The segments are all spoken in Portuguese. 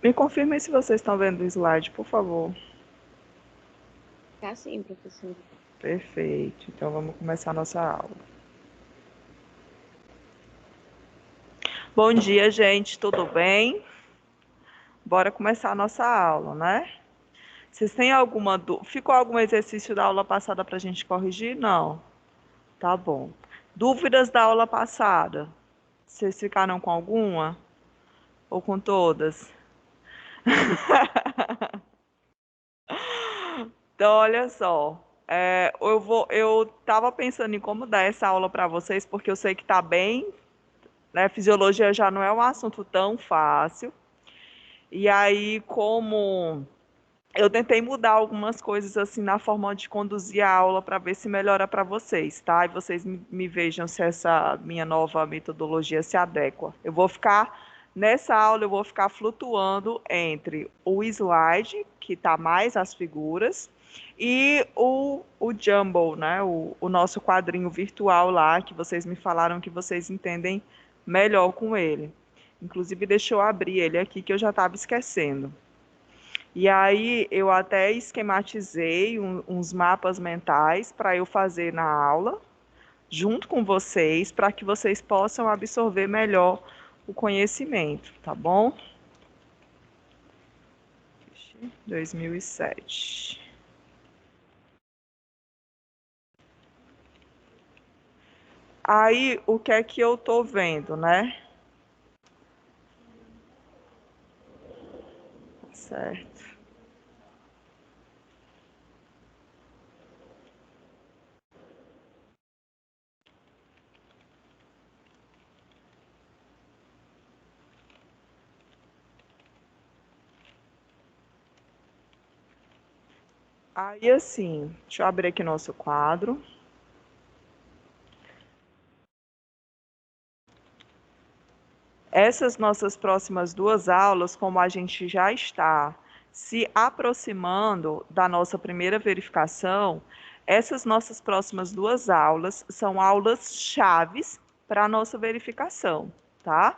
Me confirmem se vocês estão vendo o slide, por favor. Tá sim, professora. Perfeito. Então vamos começar a nossa aula. Bom dia, gente. Tudo bem? Bora começar a nossa aula, né? Vocês têm alguma dúvida? Ficou algum exercício da aula passada para a gente corrigir? Não. Tá bom. Dúvidas da aula passada? Vocês ficaram com alguma? Ou com todas? Então, olha só. Eu estava pensando em como dar essa aula para vocês, porque eu sei que está bem, né? Fisiologia já não é um assunto tão fácil. E aí, como eu tentei mudar algumas coisas assim na forma de conduzir a aula para ver se melhora para vocês, tá? E vocês me vejam se essa minha nova metodologia se adequa. Nessa aula, eu vou ficar flutuando entre o slide, que está mais as figuras, e o Jumble, né? O nosso quadrinho virtual lá, que vocês me falaram que vocês entendem melhor com ele. Inclusive, deixa eu abrir ele aqui, que eu já estava esquecendo. E aí eu até esquematizei uns mapas mentais para eu fazer na aula, junto com vocês, para que vocês possam absorver melhor o conhecimento, tá bom? 2007. Aí, o que é que eu tô vendo, né? Certo. Aí, assim, deixa eu abrir aqui nosso quadro. Essas nossas próximas duas aulas, como a gente já está se aproximando da nossa primeira verificação, essas nossas próximas duas aulas são aulas chaves para a nossa verificação, tá?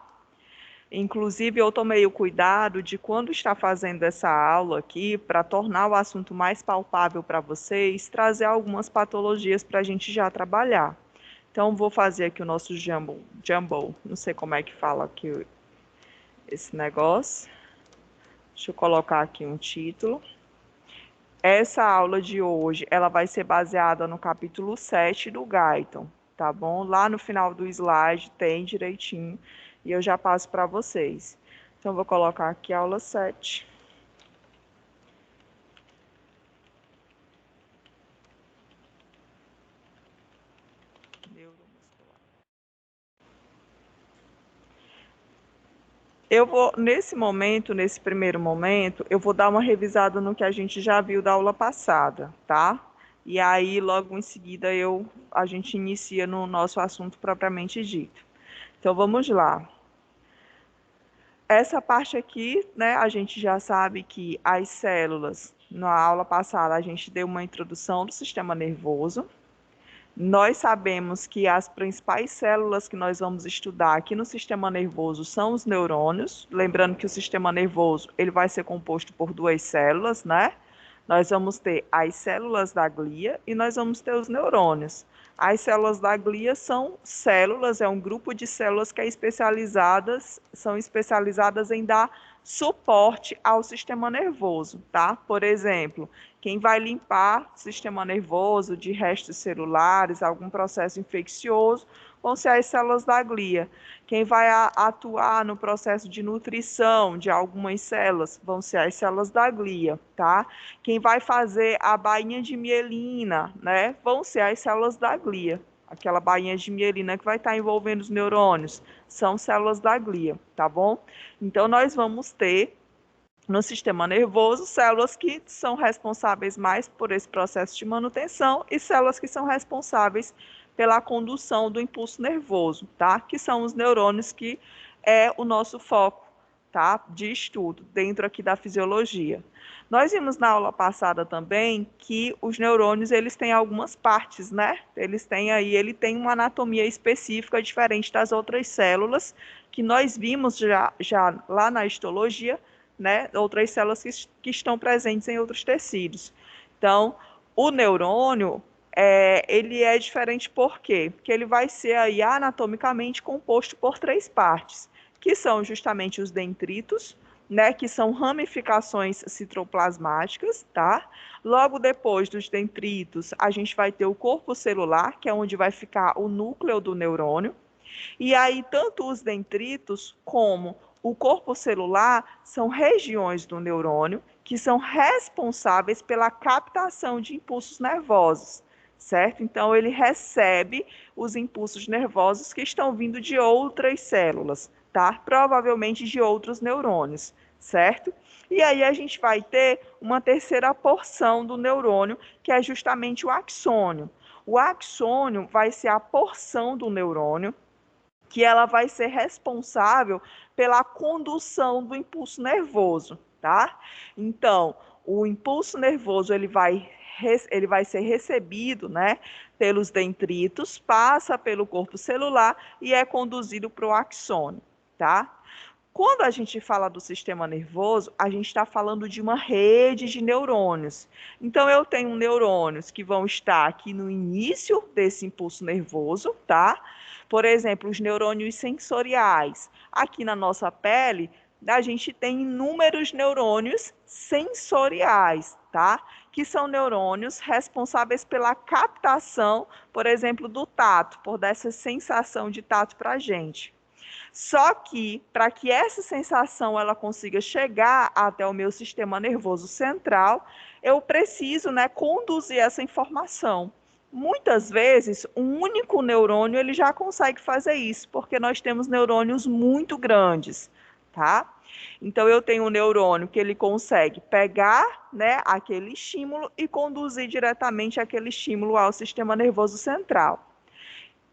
Inclusive, eu tomei o cuidado de, quando está fazendo essa aula aqui, para tornar o assunto mais palpável para vocês, trazer algumas patologias para a gente já trabalhar. Então, vou fazer aqui o nosso jumble, não sei como é que fala aqui esse negócio. Deixa eu colocar aqui um título. Essa aula de hoje, ela vai ser baseada no capítulo 7 do Guyton, tá bom? Lá no final do slide tem direitinho e eu já passo para vocês. Então, vou colocar aqui aula 7. Eu vou, nesse primeiro momento, eu vou dar uma revisada no que a gente já viu da aula passada, tá? E aí, logo em seguida, a gente inicia no nosso assunto propriamente dito. Então, vamos lá. Essa parte aqui, né, a gente já sabe que as células, na aula passada, a gente deu uma introdução do sistema nervoso. Nós sabemos que as principais células que nós vamos estudar aqui no sistema nervoso são os neurônios. Lembrando que o sistema nervoso ele vai ser composto por duas células, né? Nós vamos ter as células da glia e nós vamos ter os neurônios. As células da glia são células, é um grupo de células que são especializadas em dar suporte ao sistema nervoso, tá? Por exemplo, quem vai limpar o sistema nervoso de restos celulares, algum processo infeccioso, vão ser as células da glia. Quem vai atuar no processo de nutrição de algumas células vão ser as células da glia, tá? Quem vai fazer a bainha de mielina, né, vão ser as células da glia. Aquela bainha de mielina que vai estar envolvendo os neurônios, são células da glia, tá bom? Então, nós vamos ter no sistema nervoso células que são responsáveis mais por esse processo de manutenção e células que são responsáveis pela condução do impulso nervoso, tá? Que são os neurônios, que é o nosso foco, tá? De estudo dentro aqui da fisiologia. Nós vimos na aula passada também que os neurônios, eles têm algumas partes, né? Ele tem uma anatomia específica diferente das outras células, que nós vimos já lá na histologia, né, outras células que estão presentes em outros tecidos. Então, o neurônio, ele é diferente por quê? Porque ele vai ser aí anatomicamente composto por 3 partes, que são justamente os dendritos, né, que são ramificações citoplasmáticas, tá? Logo depois dos dendritos, a gente vai ter o corpo celular, que é onde vai ficar o núcleo do neurônio. E aí, tanto os dendritos como o corpo celular são regiões do neurônio que são responsáveis pela captação de impulsos nervosos, certo? Então, ele recebe os impulsos nervosos que estão vindo de outras células, tá? Provavelmente de outros neurônios, certo? E aí a gente vai ter uma terceira porção do neurônio, que é justamente o axônio. O axônio vai ser a porção do neurônio que ela vai ser responsável pela condução do impulso nervoso, tá? Então, o impulso nervoso ele vai ser recebido, né, pelos dendritos, passa pelo corpo celular e é conduzido para o axônio, tá? Quando a gente fala do sistema nervoso, a gente está falando de uma rede de neurônios. Então, eu tenho neurônios que vão estar aqui no início desse impulso nervoso, tá? Por exemplo, os neurônios sensoriais. Aqui na nossa pele, a gente tem inúmeros neurônios sensoriais, tá? Que são neurônios responsáveis pela captação, por exemplo, do tato, por dar essa sensação de tato para a gente. Só que, para que essa sensação ela consiga chegar até o meu sistema nervoso central, eu preciso, né, conduzir essa informação. Muitas vezes, um único neurônio ele já consegue fazer isso, porque nós temos neurônios muito grandes, tá? Então, eu tenho um neurônio que ele consegue pegar, né, aquele estímulo e conduzir diretamente aquele estímulo ao sistema nervoso central.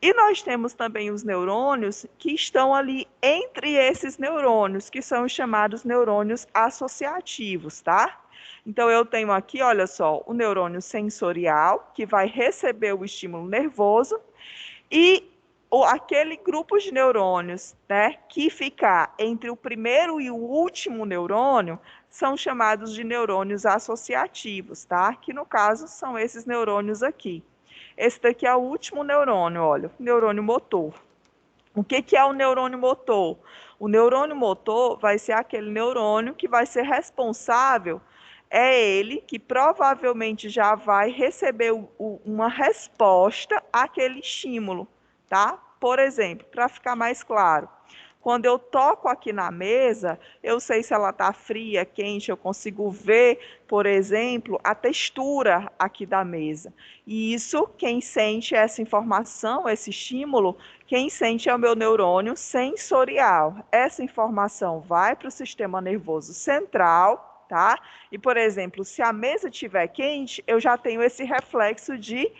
E nós temos também os neurônios que estão ali entre esses neurônios, que são os chamados neurônios associativos, tá? Então, eu tenho aqui, olha só, o neurônio sensorial, que vai receber o estímulo nervoso, e aquele grupo de neurônios, né, que ficar entre o primeiro e o último neurônio, são chamados de neurônios associativos, tá? Que no caso são esses neurônios aqui. Esse daqui é o último neurônio, olha, neurônio motor. O que é o neurônio motor? O neurônio motor vai ser aquele neurônio que vai ser responsável, é ele que provavelmente já vai receber uma resposta àquele estímulo, tá? Por exemplo, para ficar mais claro, quando eu toco aqui na mesa, eu sei se ela está fria, quente, eu consigo ver, por exemplo, a textura aqui da mesa. E isso, quem sente essa informação, esse estímulo, quem sente é o meu neurônio sensorial. Essa informação vai para o sistema nervoso central, tá? E, por exemplo, se a mesa estiver quente, eu já tenho esse reflexo de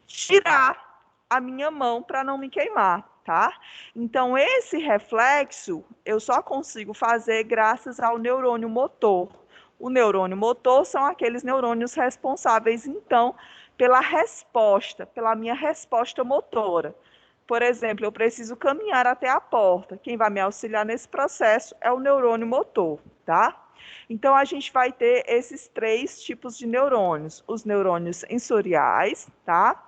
tirar a minha mão para não me queimar, tá? Então, esse reflexo eu só consigo fazer graças ao neurônio motor. O neurônio motor são aqueles neurônios responsáveis, então, pela resposta, pela minha resposta motora. Por exemplo, eu preciso caminhar até a porta. Quem vai me auxiliar nesse processo é o neurônio motor, tá? Então, a gente vai ter esses 3 tipos de neurônios. Os neurônios sensoriais, tá?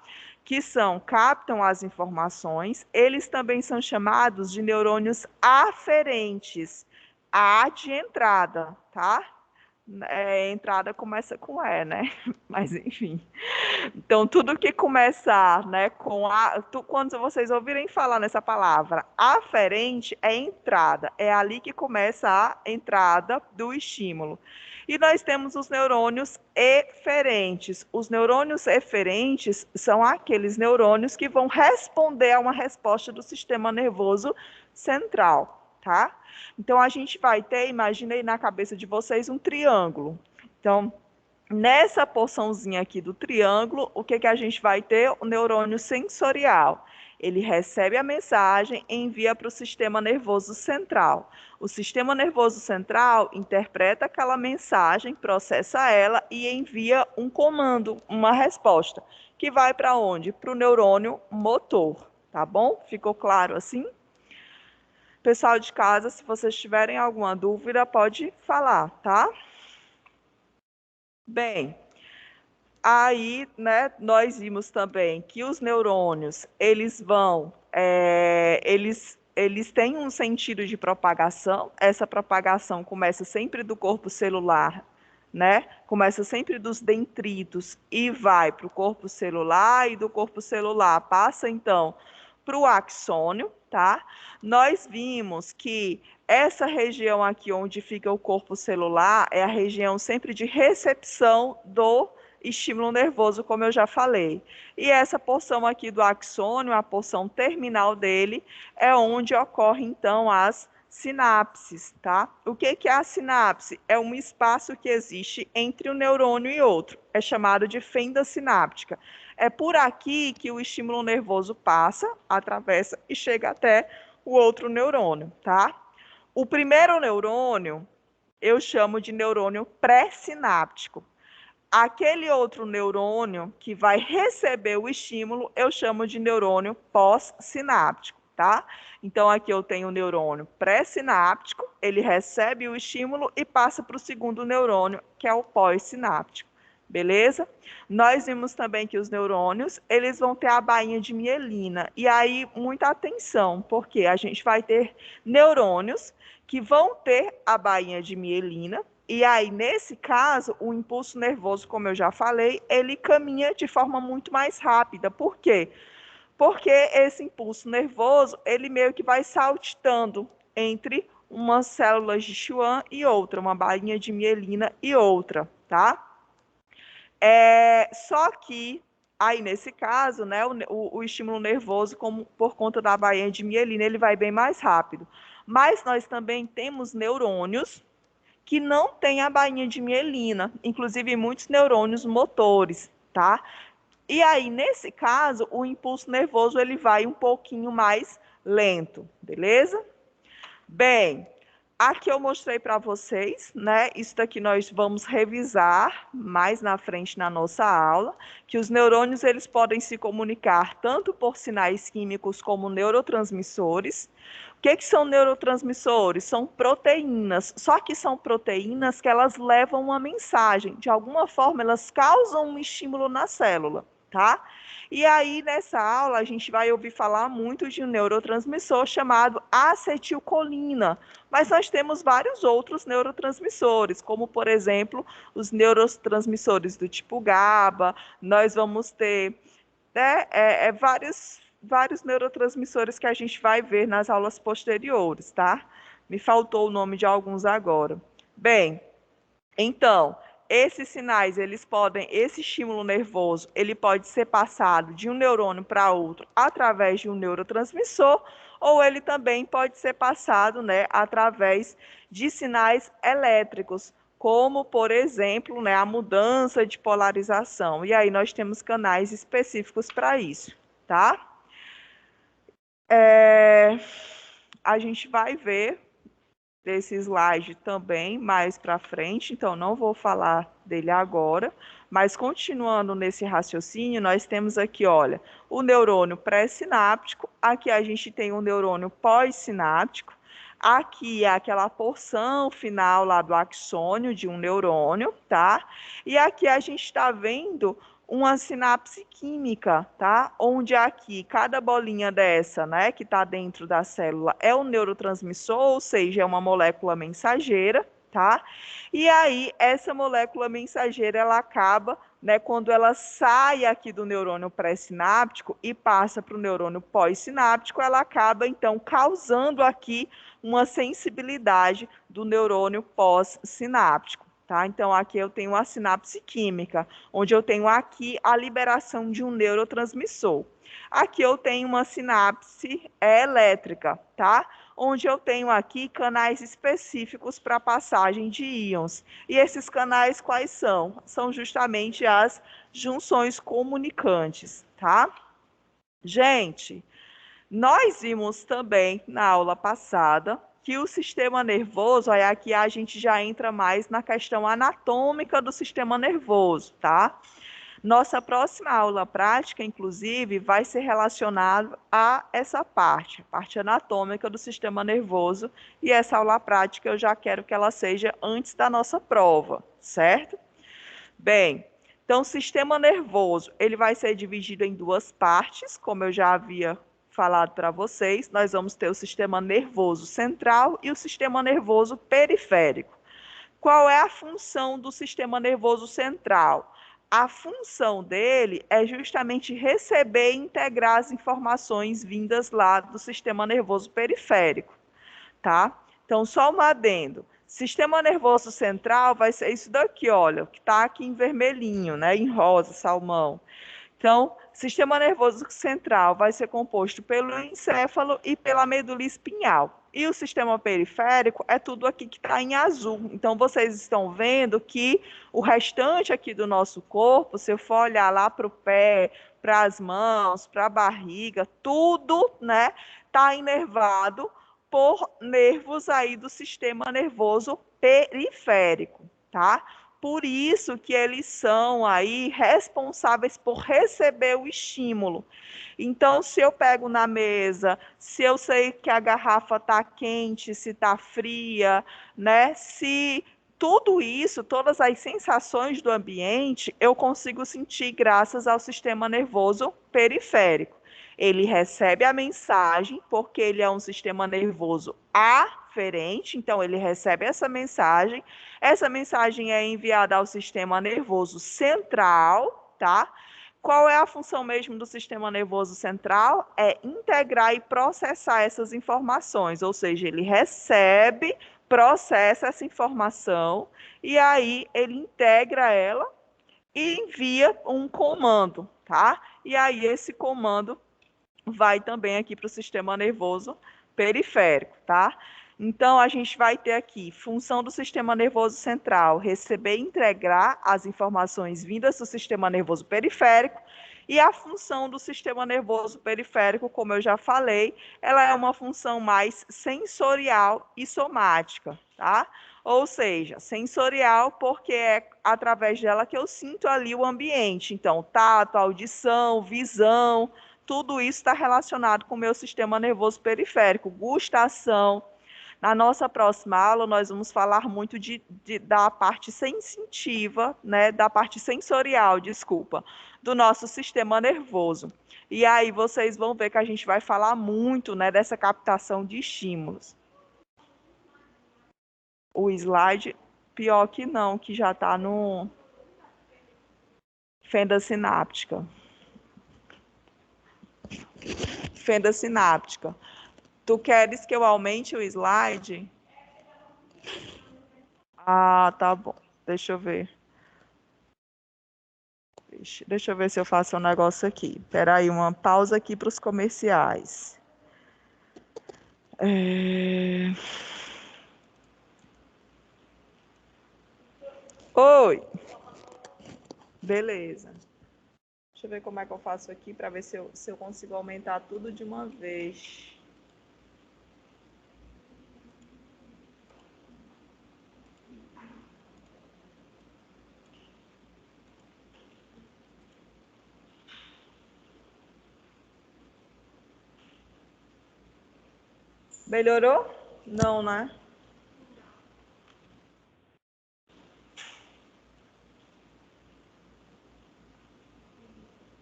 Que captam as informações, eles também são chamados de neurônios aferentes. A de entrada, tá? Entrada começa com E, né? Mas enfim. Então, tudo que começar, né, com quando vocês ouvirem falar nessa palavra aferente, é entrada. É ali que começa a entrada do estímulo. E nós temos os neurônios eferentes. Os neurônios eferentes são aqueles neurônios que vão responder a uma resposta do sistema nervoso central, tá? Então, a gente vai ter, imaginei na cabeça de vocês, um triângulo. Então, nessa porçãozinha aqui do triângulo, o que a gente vai ter? O neurônio sensorial. Ele recebe a mensagem e envia para o sistema nervoso central. O sistema nervoso central interpreta aquela mensagem, processa ela e envia um comando, uma resposta, que vai para onde? Para o neurônio motor, tá bom? Ficou claro assim? Pessoal de casa, se vocês tiverem alguma dúvida, pode falar, tá? Bem, aí, né, nós vimos também que os neurônios, eles têm um sentido de propagação. Essa propagação começa sempre do corpo celular, né? Começa sempre dos dendritos e vai para o corpo celular, e do corpo celular passa, então, para o axônio, tá? Nós vimos que essa região aqui onde fica o corpo celular é a região sempre de recepção do estímulo nervoso, como eu já falei. E essa porção aqui do axônio, a porção terminal dele, é onde ocorre então as sinapses, tá? O que é a sinapse? É um espaço que existe entre um neurônio e outro. É chamado de fenda sináptica. É por aqui que o estímulo nervoso passa, atravessa e chega até o outro neurônio, tá? O primeiro neurônio eu chamo de neurônio pré-sináptico. Aquele outro neurônio que vai receber o estímulo, eu chamo de neurônio pós-sináptico, tá? Então, aqui eu tenho o neurônio pré-sináptico, ele recebe o estímulo e passa para o segundo neurônio, que é o pós-sináptico, beleza? Nós vimos também que os neurônios, eles vão ter a bainha de mielina, e aí, muita atenção, porque a gente vai ter neurônios que vão ter a bainha de mielina, e aí, nesse caso, o impulso nervoso, como eu já falei, ele caminha de forma muito mais rápida. Por quê? Porque esse impulso nervoso, ele meio que vai saltitando entre umas células de Schwann e outra, uma bainha de mielina e outra, tá? Só que, aí nesse caso, né, o estímulo nervoso, como por conta da bainha de mielina, ele vai bem mais rápido. Mas nós também temos neurônios que não tem a bainha de mielina, inclusive muitos neurônios motores, tá? E aí, nesse caso, o impulso nervoso ele vai um pouquinho mais lento, beleza? Bem, aqui eu mostrei para vocês, né? Isso daqui nós vamos revisar mais na frente na nossa aula, que os neurônios eles podem se comunicar tanto por sinais químicos como neurotransmissores. O que são neurotransmissores? São proteínas, só que são proteínas que elas levam uma mensagem. De alguma forma, elas causam um estímulo na célula, tá? E aí, nessa aula, a gente vai ouvir falar muito de um neurotransmissor chamado acetilcolina, mas nós temos vários outros neurotransmissores, como, por exemplo, os neurotransmissores do tipo GABA, nós vamos ter, né, vários neurotransmissores que a gente vai ver nas aulas posteriores, tá? Me faltou o nome de alguns agora. Bem, então, esses sinais, esse estímulo nervoso, ele pode ser passado de um neurônio para outro através de um neurotransmissor, ou ele também pode ser passado, né, através de sinais elétricos, como, por exemplo, né, a mudança de polarização. E aí nós temos canais específicos para isso, tá? A gente vai ver desse slide também mais para frente, então não vou falar dele agora, mas continuando nesse raciocínio, nós temos aqui, olha, o neurônio pré-sináptico, aqui a gente tem o neurônio pós-sináptico, aqui é aquela porção final lá do axônio de um neurônio, tá? E aqui a gente está vendo uma sinapse química, tá? Onde aqui, cada bolinha dessa, né, que está dentro da célula é um neurotransmissor, ou seja, é uma molécula mensageira, tá? E aí, essa molécula mensageira, ela acaba, né, quando ela sai aqui do neurônio pré-sináptico e passa para o neurônio pós-sináptico, ela acaba, então, causando aqui uma sensibilidade do neurônio pós-sináptico. Tá? Então, aqui eu tenho a sinapse química, onde eu tenho aqui a liberação de um neurotransmissor. Aqui eu tenho uma sinapse elétrica, tá? Onde eu tenho aqui canais específicos para passagem de íons. E esses canais quais são? São justamente as junções comunicantes, tá? Gente, nós vimos também na aula passada que o sistema nervoso, aí aqui a gente já entra mais na questão anatômica do sistema nervoso, tá? Nossa próxima aula prática, inclusive, vai ser relacionada a essa parte, a parte anatômica do sistema nervoso, e essa aula prática eu já quero que ela seja antes da nossa prova, certo? Bem, então o sistema nervoso, ele vai ser dividido em duas partes, como eu já havia falado para vocês. Nós vamos ter o sistema nervoso central e o sistema nervoso periférico. Qual é a função do sistema nervoso central? A função dele é justamente receber e integrar as informações vindas lá do sistema nervoso periférico, tá? Então, só um adendo. Sistema nervoso central vai ser isso daqui, olha, que está aqui em vermelhinho, né? Em rosa, salmão. Então, sistema nervoso central vai ser composto pelo encéfalo e pela medula espinhal. E o sistema periférico é tudo aqui que está em azul. Então, vocês estão vendo que o restante aqui do nosso corpo, se eu for olhar lá para o pé, para as mãos, para a barriga, tudo, né, está inervado por nervos aí do sistema nervoso periférico, tá? Por isso que eles são aí responsáveis por receber o estímulo. Então, se eu pego na mesa, se eu sei que a garrafa está quente, se está fria, né? Se tudo isso, todas as sensações do ambiente, eu consigo sentir graças ao sistema nervoso periférico. Ele recebe a mensagem, porque ele é um sistema nervoso aferente, então ele recebe essa mensagem é enviada ao sistema nervoso central, tá? Qual é a função mesmo do sistema nervoso central? É integrar e processar essas informações, ou seja, ele recebe, processa essa informação e aí ele integra ela e envia um comando, tá? E aí esse comando vai também aqui para o sistema nervoso periférico, tá? Então, a gente vai ter aqui função do sistema nervoso central, receber e integrar as informações vindas do sistema nervoso periférico, e a função do sistema nervoso periférico, como eu já falei, ela é uma função mais sensorial e somática, tá? Ou seja, sensorial porque é através dela que eu sinto ali o ambiente. Então, tato, audição, visão, tudo isso está relacionado com o meu sistema nervoso periférico, gustação. Na nossa próxima aula, nós vamos falar muito da parte sensitiva, né, da parte sensorial, desculpa, do nosso sistema nervoso. E aí vocês vão ver que a gente vai falar muito, né, dessa captação de estímulos. O slide, pior que não, que já está no fenda sináptica. Fenda sináptica. Tu queres que eu aumente o slide? Ah, tá bom. Deixa eu ver. Deixa eu ver se eu faço um negócio aqui. Espera aí, uma pausa aqui para os comerciais. Oi. Beleza. Deixa eu ver como é que eu faço aqui para ver se eu consigo aumentar tudo de uma vez. Melhorou? Não, né?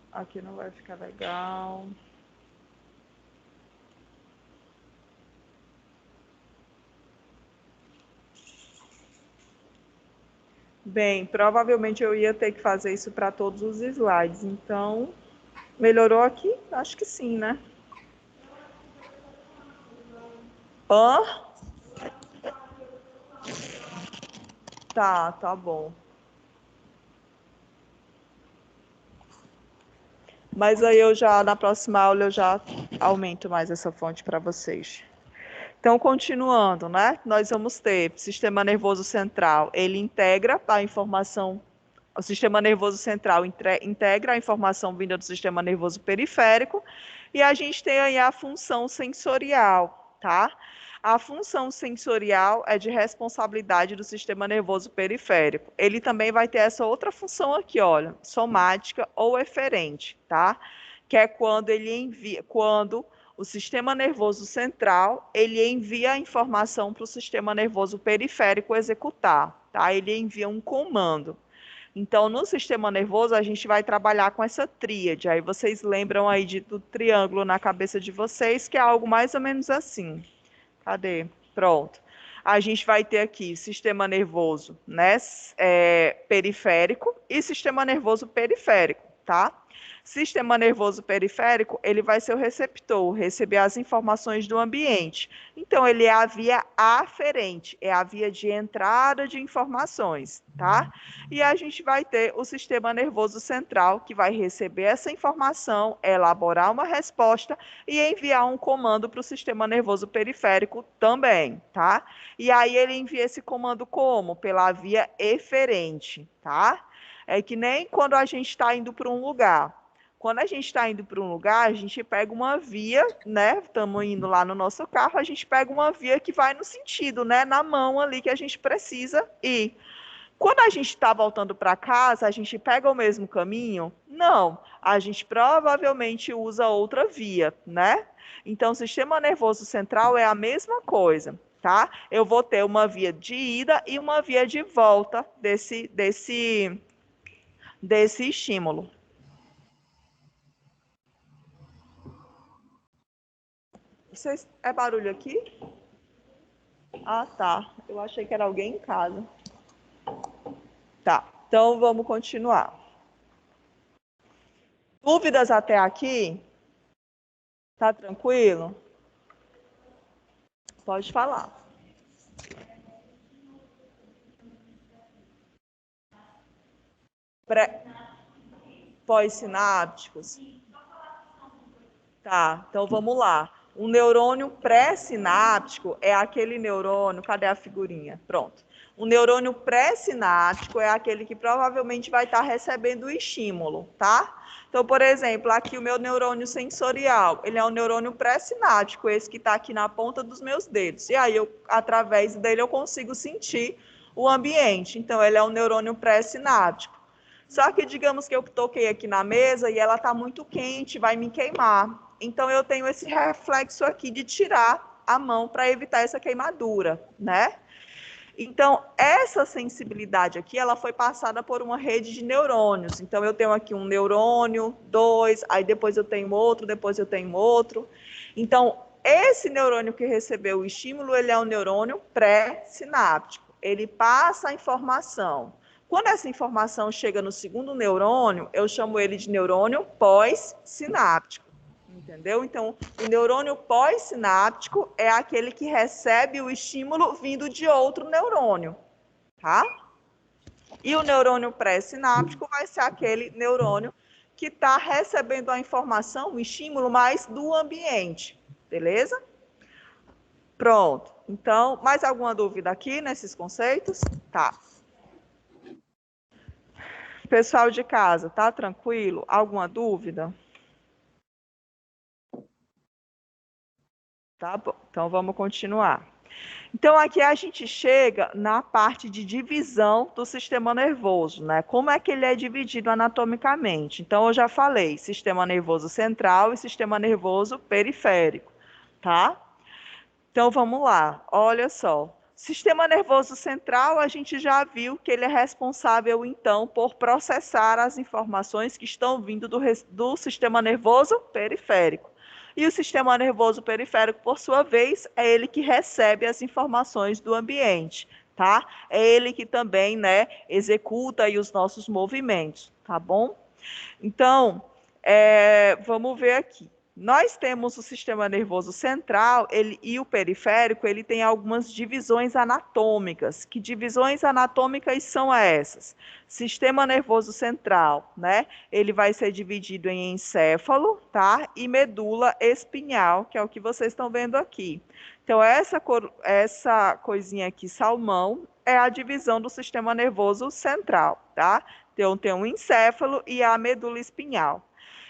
Aqui não vai ficar legal. Bem, provavelmente eu ia ter que fazer isso para todos os slides. Então, melhorou aqui? Acho que sim, né? Hã? Tá bom. Mas aí na próxima aula, eu já aumento mais essa fonte para vocês. Então, continuando, né? Nós vamos ter sistema nervoso central, ele integra a informação, o sistema nervoso central integra a informação vinda do sistema nervoso periférico, e a gente tem aí a função sensorial, tá? A função sensorial é de responsabilidade do sistema nervoso periférico. Ele também vai ter essa outra função aqui, olha, somática ou eferente, tá? Que é quando ele envia, quando o sistema nervoso central, ele envia a informação para o sistema nervoso periférico executar, tá? Ele envia um comando. Então, no sistema nervoso, a gente vai trabalhar com essa tríade. Aí vocês lembram aí do triângulo na cabeça de vocês, que é algo mais ou menos assim. Cadê? Pronto. A gente vai ter aqui sistema nervoso, né, periférico e sistema nervoso periférico, tá? Sistema nervoso periférico, ele vai ser o receptor, receber as informações do ambiente. Então, ele é a via aferente, é a via de entrada de informações, tá? E a gente vai ter o sistema nervoso central, que vai receber essa informação, elaborar uma resposta e enviar um comando para o sistema nervoso periférico também, tá? E aí ele envia esse comando como? Pela via eferente, tá? É que nem quando a gente está indo para um lugar. Quando a gente está indo para um lugar, a gente pega uma via, né? Estamos indo lá no nosso carro, a gente pega uma via que vai no sentido, né? Na mão ali que a gente precisa ir. Quando a gente está voltando para casa, a gente pega o mesmo caminho? Não, a gente provavelmente usa outra via, né? Então, o sistema nervoso central é a mesma coisa, tá? Eu vou ter uma via de ida e uma via de volta desse estímulo. É barulho aqui? Ah, tá. Eu achei que era alguém em casa. Tá, então vamos continuar. Dúvidas até aqui? Tá tranquilo? Pode falar. Pós-sinápticos? Tá, então vamos lá. Um neurônio pré-sináptico é aquele neurônio. Cadê a figurinha? Pronto. O neurônio pré-sináptico é aquele que provavelmente vai estar recebendo o estímulo, tá? Então, por exemplo, aqui o meu neurônio sensorial, ele é um neurônio pré-sináptico, esse que está aqui na ponta dos meus dedos. E aí, através dele, eu consigo sentir o ambiente. Então, ele é um neurônio pré-sináptico. Só que digamos que eu toquei aqui na mesa e ela está muito quente, vai me queimar. Então eu tenho esse reflexo aqui de tirar a mão para evitar essa queimadura, né? Então, essa sensibilidade aqui, ela foi passada por uma rede de neurônios. Então, eu tenho aqui um neurônio, dois, aí depois eu tenho outro, depois eu tenho outro. Então, esse neurônio que recebeu o estímulo, ele é um neurônio pré-sináptico. Ele passa a informação. Quando essa informação chega no segundo neurônio, eu chamo ele de neurônio pós-sináptico. Entendeu? Então, o neurônio pós-sináptico é aquele que recebe o estímulo vindo de outro neurônio, tá? E o neurônio pré-sináptico vai ser aquele neurônio que está recebendo a informação, o estímulo, mais do ambiente, beleza? Pronto. Então, mais alguma dúvida aqui nesses conceitos? Tá. Pessoal de casa, tá tranquilo? Alguma dúvida? Tá bom, então vamos continuar. Então, aqui a gente chega na parte de divisão do sistema nervoso, né? Como é que ele é dividido anatomicamente? Então, eu já falei, sistema nervoso central e sistema nervoso periférico, tá? Então, vamos lá, olha só. Sistema nervoso central, a gente já viu que ele é responsável, então, por processar as informações que estão vindo do sistema nervoso periférico. E o sistema nervoso periférico, por sua vez, é ele que recebe as informações do ambiente, tá? É ele que também, né, executa aí os nossos movimentos, tá bom? Então, vamos ver aqui. Nós temos o sistema nervoso central e o periférico, ele tem algumas divisões anatômicas. Que divisões anatômicas são essas? Sistema nervoso central, né? Ele vai ser dividido em encéfalo, tá? E medula espinhal, que é o que vocês estão vendo aqui. Então, essa coisinha aqui, salmão, é a divisão do sistema nervoso central, tá? Então, tem um encéfalo e a medula espinhal.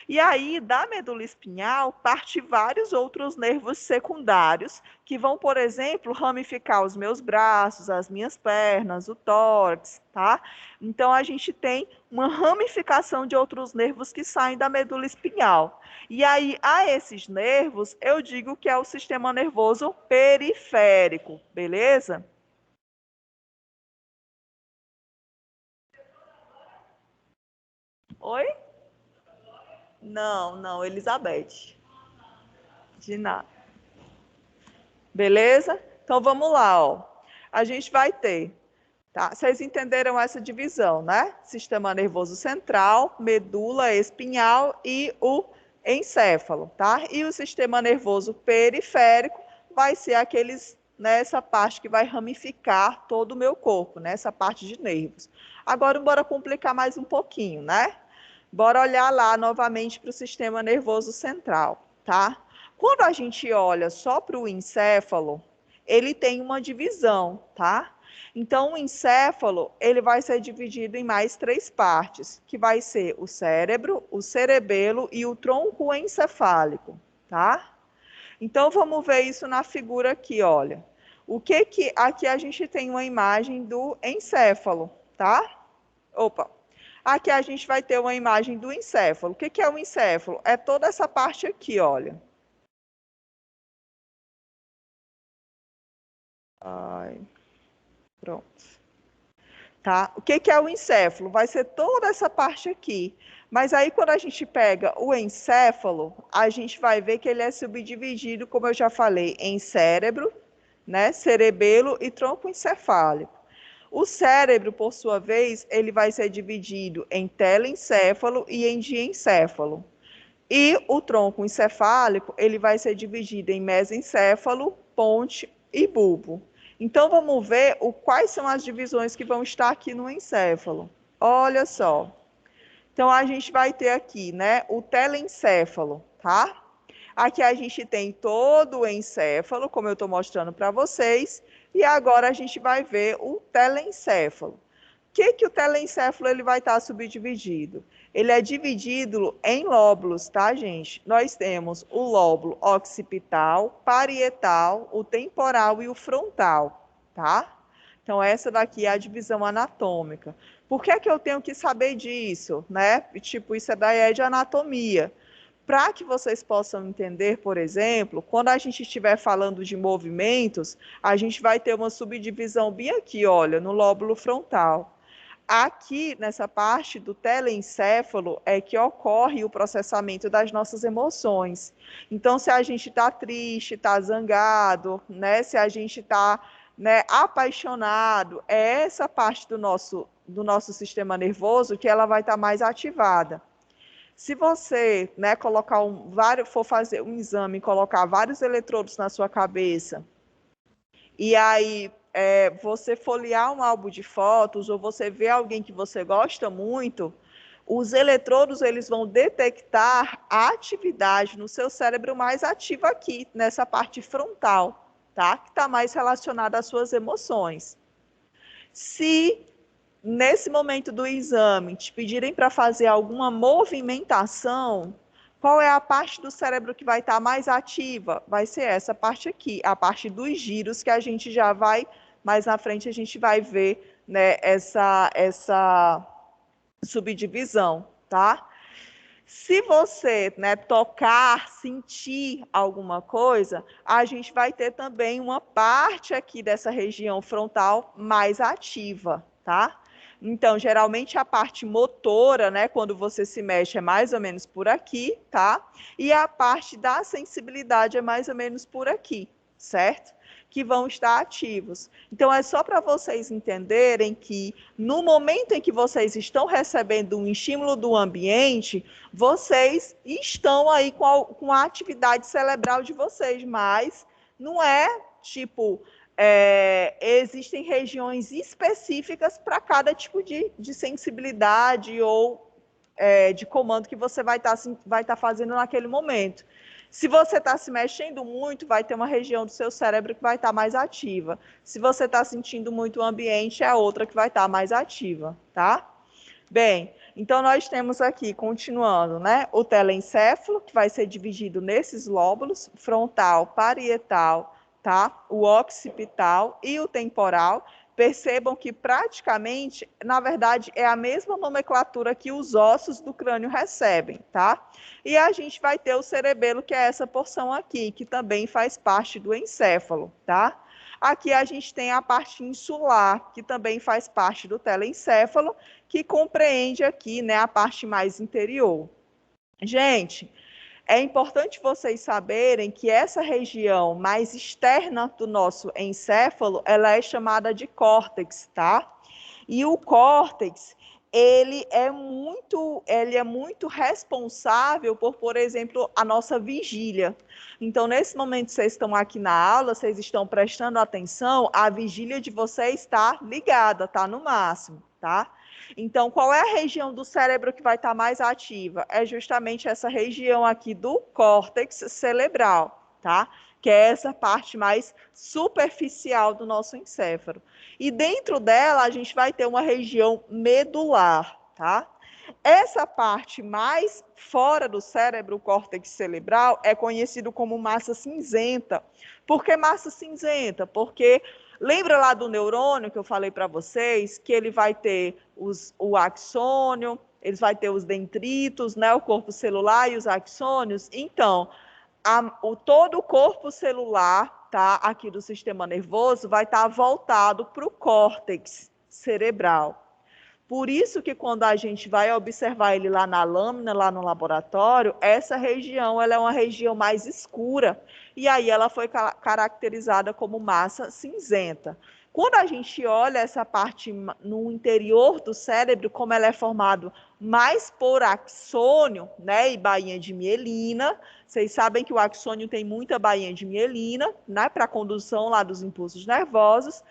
E aí, da medula espinhal, parte vários outros nervos secundários, que vão, por exemplo, ramificar os meus braços, as minhas pernas, o tórax, tá? Então, a gente tem uma ramificação de outros nervos que saem da medula espinhal. E aí, a esses nervos, eu digo que é o sistema nervoso periférico, beleza? Oi? Não, não, Elizabeth. De nada. Beleza? Então vamos lá, ó. A gente vai ter, tá? Vocês entenderam essa divisão, né? Sistema nervoso central, medula espinhal e o encéfalo, tá? E o sistema nervoso periférico vai ser aqueles nessa parte que vai ramificar todo o meu corpo, nessa parte de nervos. Agora, bora complicar mais um pouquinho, né? Bora olhar lá novamente para o sistema nervoso central, tá? Quando a gente olha só para o encéfalo, ele tem uma divisão, tá? Então, o encéfalo, ele vai ser dividido em mais 3 partes, que vai ser o cérebro, o cerebelo e o tronco encefálico, tá? Então, vamos ver isso na figura aqui, olha. O que que aqui a gente tem uma imagem do encéfalo, tá? Opa. Aqui a gente vai ter uma imagem do encéfalo. O que que é o encéfalo? É toda essa parte aqui, olha. Ai, pronto. Tá? O que que é o encéfalo? Vai ser toda essa parte aqui. Mas aí, quando a gente pega o encéfalo, a gente vai ver que ele é subdividido, como eu já falei, em cérebro, né, cerebelo e tronco encefálico. O cérebro, por sua vez, ele vai ser dividido em telencéfalo e em diencéfalo. E o tronco encefálico, ele vai ser dividido em mesencéfalo, ponte e bulbo. Então, vamos ver quais são as divisões que vão estar aqui no encéfalo. Olha só. Então, a gente vai ter aqui, né, o telencéfalo, tá? Aqui a gente tem todo o encéfalo, como eu estou mostrando para vocês, e agora a gente vai ver o telencéfalo. Que o telencéfalo ele vai estar subdividido? Ele é dividido em lóbulos, tá, gente? Nós temos o lóbulo occipital, parietal, o temporal e o frontal, tá? Então, essa daqui é a divisão anatômica. Por que que eu tenho que saber disso, né? Tipo, isso daí é de anatomia. Para que vocês possam entender, por exemplo, quando a gente estiver falando de movimentos, a gente vai ter uma subdivisão bem aqui, olha, no lóbulo frontal. Aqui, nessa parte do telencéfalo, é que ocorre o processamento das nossas emoções. Então, se a gente está triste, está zangado, né? Se a gente está, né, apaixonado, é essa parte do nosso sistema nervoso que ela vai estar mais ativada. Se você, né, for fazer um exame e colocar vários eletrodos na sua cabeça, e aí você folhear um álbum de fotos, ou você vê alguém que você gosta muito, os eletrodos eles vão detectar a atividade no seu cérebro mais ativa aqui, nessa parte frontal, tá? Que está mais relacionada às suas emoções. Se nesse momento do exame te pedirem para fazer alguma movimentação, qual é a parte do cérebro que vai estar mais ativa? Vai ser essa parte aqui, a parte dos giros, que a gente já vai, mais na frente a gente vai ver, né, essa subdivisão, tá? Se você, né, tocar, sentir alguma coisa, a gente vai ter também uma parte aqui dessa região frontal mais ativa, tá? Então, geralmente a parte motora, né, quando você se mexe é mais ou menos por aqui, tá? E a parte da sensibilidade é mais ou menos por aqui, certo? Que vão estar ativos. Então, é só para vocês entenderem que no momento em que vocês estão recebendo um estímulo do ambiente, vocês estão aí com a atividade cerebral de vocês, mas não é tipo, existem regiões específicas para cada tipo de sensibilidade ou de comando que você vai estar fazendo naquele momento. Se você está se mexendo muito, vai ter uma região do seu cérebro que vai estar mais ativa. Se você está sentindo muito o ambiente, é outra que vai estar mais ativa, tá? Bem, Então, nós temos aqui, continuando, né, o telencéfalo, que vai ser dividido nesses lóbulos, frontal, parietal, tá? O occipital e o temporal. Percebam que praticamente, na verdade, é a mesma nomenclatura que os ossos do crânio recebem, tá? E a gente vai ter o cerebelo, que é essa porção aqui, que também faz parte do encéfalo, tá? Aqui a gente tem a parte insular, que também faz parte do telencéfalo, que compreende aqui, né, a parte mais interior. Gente, é importante vocês saberem que essa região mais externa do nosso encéfalo, ela é chamada de córtex, tá? E o córtex, ele é muito responsável por exemplo, a nossa vigília. Então, nesse momento vocês estão aqui na aula, vocês estão prestando atenção, a vigília de vocês está ligada, está no máximo, tá? Então, qual é a região do cérebro que vai estar mais ativa? É justamente essa região aqui do córtex cerebral, tá? Que é essa parte mais superficial do nosso encéfalo. E dentro dela, a gente vai ter uma região medular, tá? Essa parte mais fora do cérebro, o córtex cerebral, é conhecido como massa cinzenta. Por que massa cinzenta? Porque lembra lá do neurônio que eu falei para vocês, que ele vai ter o axônio, eles vai ter os dendritos, né, o corpo celular e os axônios. Então, todo o corpo celular, tá, aqui do sistema nervoso, vai estar voltado para o córtex cerebral. Por isso que quando a gente vai observar ele lá na lâmina, lá no laboratório, essa região ela é uma região mais escura. E aí ela foi caracterizada como massa cinzenta. Quando a gente olha essa parte no interior do cérebro, como ela é formada mais por axônio, né, e bainha de mielina, vocês sabem que o axônio tem muita bainha de mielina, né, para a condução lá dos impulsos nervosos.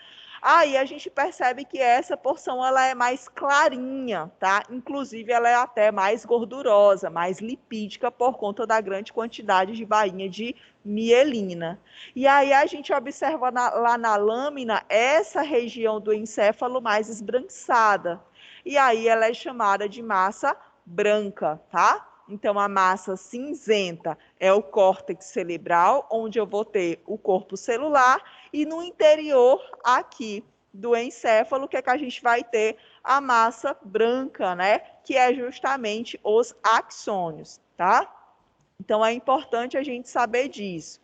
Aí a gente percebe que essa porção ela é mais clarinha, tá? Inclusive ela é até mais gordurosa, mais lipídica por conta da grande quantidade de bainha de mielina. E aí a gente observa lá na lâmina essa região do encéfalo mais esbranquiçada. E aí ela é chamada de massa branca, tá? Então, a massa cinzenta é o córtex cerebral, onde eu vou ter o corpo celular, e no interior aqui do encéfalo, que é que a gente vai ter a massa branca, né? Que é justamente os axônios, tá? Então, é importante a gente saber disso.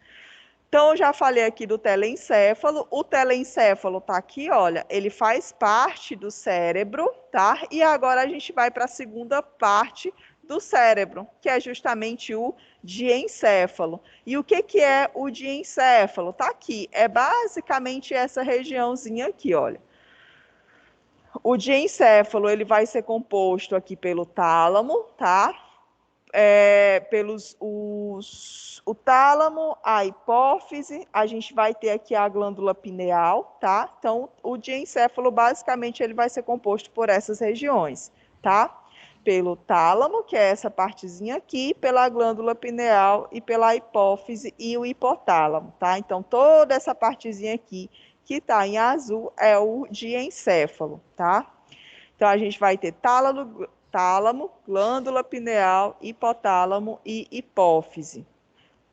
Então, eu já falei aqui do telencéfalo. O telencéfalo tá aqui, olha, ele faz parte do cérebro, tá? E agora a gente vai para a segunda parte do cérebro, que é justamente o diencéfalo. E o que é o diencéfalo? Tá aqui, é basicamente essa regiãozinha aqui, olha. O diencéfalo, ele vai ser composto aqui pelo tálamo, tá? O tálamo, a hipófise, a gente vai ter aqui a glândula pineal, tá? Então, o diencéfalo, basicamente, ele vai ser composto por essas regiões, tá? Pelo tálamo, que é essa partezinha aqui, pela glândula pineal e pela hipófise e o hipotálamo, tá? Então, toda essa partezinha aqui, que tá em azul, é o diencéfalo, tá? Então, a gente vai ter tálamo, glândula pineal, hipotálamo e hipófise.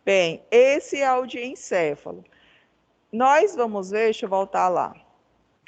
Bem, esse é o diencéfalo. Nós vamos ver, deixa eu voltar lá.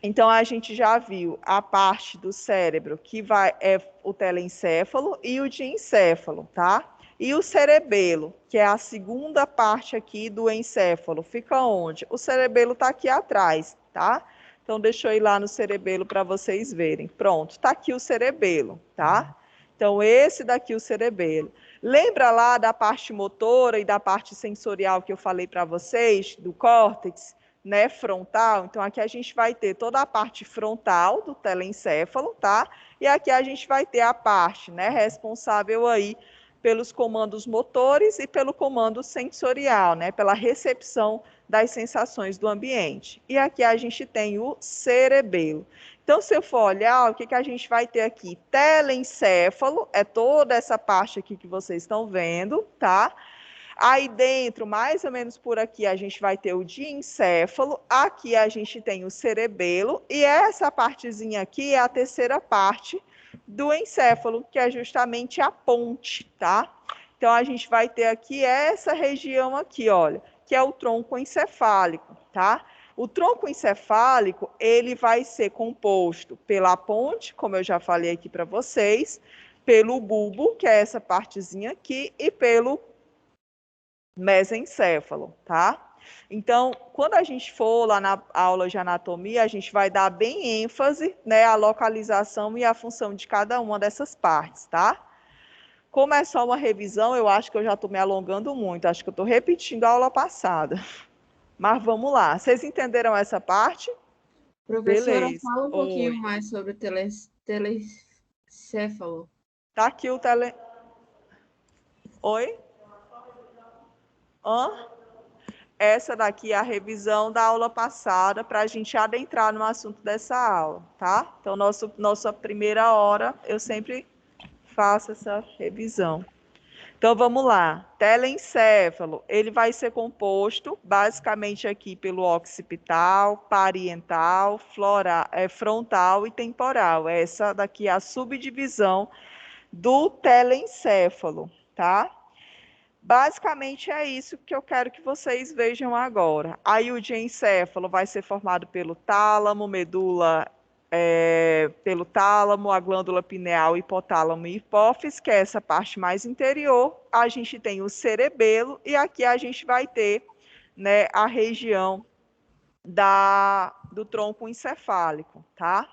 Então, a gente já viu a parte do cérebro que é o telencéfalo e o diencéfalo, tá? E o cerebelo, que é a segunda parte aqui do encéfalo, fica onde? O cerebelo está aqui atrás, tá? Então, deixa eu ir lá no cerebelo para vocês verem. Pronto, está aqui o cerebelo, tá? Então, esse daqui é o cerebelo. Lembra lá da parte motora e da parte sensorial que eu falei para vocês, do córtex, né, frontal? Então, aqui a gente vai ter toda a parte frontal do telencéfalo, tá? E aqui a gente vai ter a parte, né, responsável aí pelos comandos motores e pelo comando sensorial, né, pela recepção das sensações do ambiente. E aqui a gente tem o cerebelo. Então, se eu for olhar, o que a gente vai ter aqui? Telencéfalo, é toda essa parte aqui que vocês estão vendo, tá? Aí dentro, mais ou menos por aqui, a gente vai ter o diencéfalo, aqui a gente tem o cerebelo, e essa partezinha aqui é a terceira parte do encéfalo, que é justamente a ponte, tá? Então, a gente vai ter aqui essa região aqui, olha, que é o tronco encefálico, tá? O tronco encefálico, ele vai ser composto pela ponte, como eu já falei aqui para vocês, pelo bulbo, que é essa partezinha aqui, e pelo mesencéfalo, tá? Então, quando a gente for lá na aula de anatomia, a gente vai dar bem ênfase, né, à localização e à função de cada uma dessas partes, tá? Como é só uma revisão, eu acho que eu já estou me alongando muito, acho que eu estou repetindo a aula passada. Mas vamos lá, vocês entenderam essa parte? Professora, Beleza. fala um pouquinho Oi. mais sobre o telecéfalo. Tá aqui o tele... Oi? Hã? Essa daqui é a revisão da aula passada para a gente adentrar no assunto dessa aula, tá? Então, nossa primeira hora, eu sempre faço essa revisão. Então, vamos lá. Telencéfalo, ele vai ser composto basicamente aqui pelo occipital, parietal, frontal e temporal. Essa daqui é a subdivisão do telencéfalo, tá? Basicamente é isso que eu quero que vocês vejam agora. Aí o diencéfalo vai ser formado pelo tálamo, medula, pelo tálamo, a glândula pineal, hipotálamo e hipófise, que é essa parte mais interior. A gente tem o cerebelo e aqui a gente vai ter, né, a região do tronco encefálico, tá?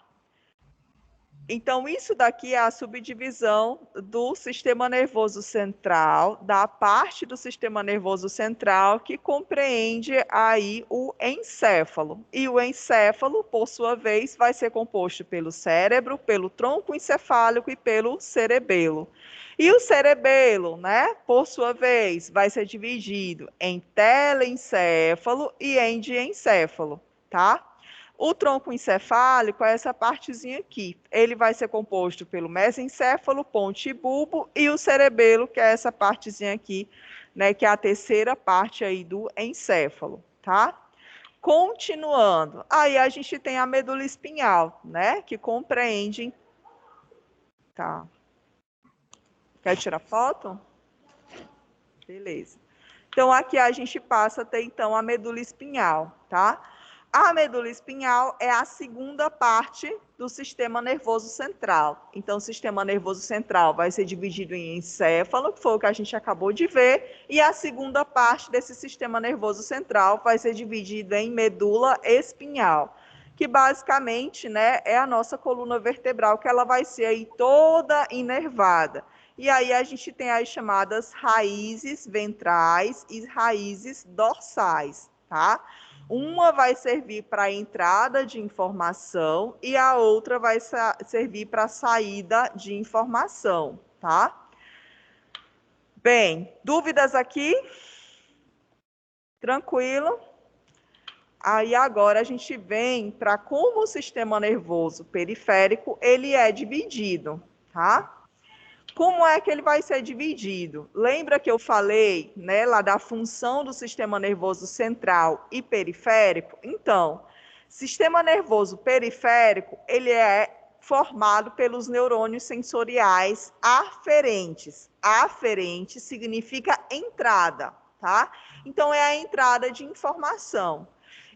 Então, isso daqui é a subdivisão do sistema nervoso central, da parte do sistema nervoso central que compreende aí o encéfalo. E o encéfalo, por sua vez, vai ser composto pelo cérebro, pelo tronco encefálico e pelo cerebelo. E o cerebelo, né, por sua vez, vai ser dividido em telencéfalo e em diencéfalo, tá? O tronco encefálico é essa partezinha aqui. Ele vai ser composto pelo mesencéfalo, ponte e bulbo, e o cerebelo, que é essa partezinha aqui, né, que é a terceira parte aí do encéfalo, tá? Continuando, aí a gente tem a medula espinhal, né, que compreende... Tá. Quer tirar foto? Beleza. Então, aqui a gente passa a ter, então, a medula espinhal, tá? A medula espinhal é a segunda parte do sistema nervoso central. Então, o sistema nervoso central vai ser dividido em encéfalo, que foi o que a gente acabou de ver, e a segunda parte desse sistema nervoso central vai ser dividida em medula espinhal, que basicamente, né, é a nossa coluna vertebral, que ela vai ser aí toda inervada. E aí a gente tem as chamadas raízes ventrais e raízes dorsais, tá? Uma vai servir para a entrada de informação e a outra vai servir para a saída de informação, tá? Bem, dúvidas aqui? Tranquilo? Aí agora a gente vem para como o sistema nervoso periférico ele é dividido, tá? Como é que ele vai ser dividido? Lembra que eu falei, né, lá da função do sistema nervoso central e periférico? Então, sistema nervoso periférico, ele é formado pelos neurônios sensoriais aferentes. Aferente significa entrada, tá? Então, é a entrada de informação.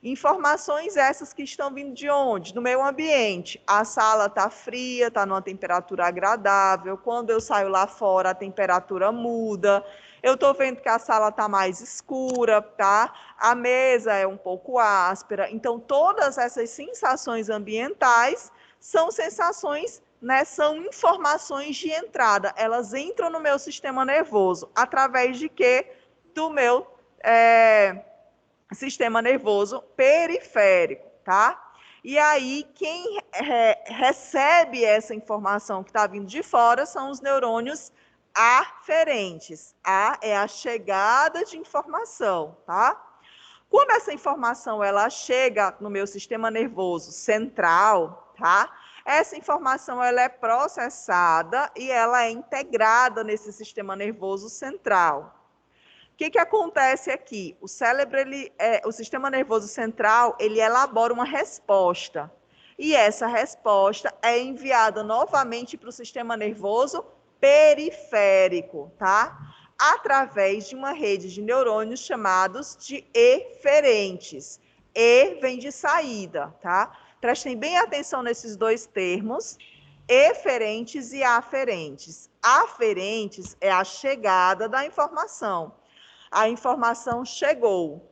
Informações essas que estão vindo de onde? Do meio ambiente. A sala está fria, está numa temperatura agradável. Quando eu saio lá fora, a temperatura muda. Eu estou vendo que a sala está mais escura, tá? A mesa é um pouco áspera. Então, todas essas sensações ambientais são sensações, né? São informações de entrada. Elas entram no meu sistema nervoso. Através de quê? Do meu... sistema nervoso periférico, tá? E aí, quem recebe essa informação que está vindo de fora são os neurônios aferentes. A é a chegada de informação, tá? Quando essa informação ela chega no meu sistema nervoso central, tá? Essa informação ela é processada e ela é integrada nesse sistema nervoso central. O que acontece aqui? O cérebro, o sistema nervoso central, ele elabora uma resposta. e essa resposta é enviada novamente para o sistema nervoso periférico, tá? Através de uma rede de neurônios chamados de eferentes. E vem de saída, tá? Prestem bem atenção nesses dois termos, eferentes e aferentes. Aferentes é a chegada da informação. A informação chegou.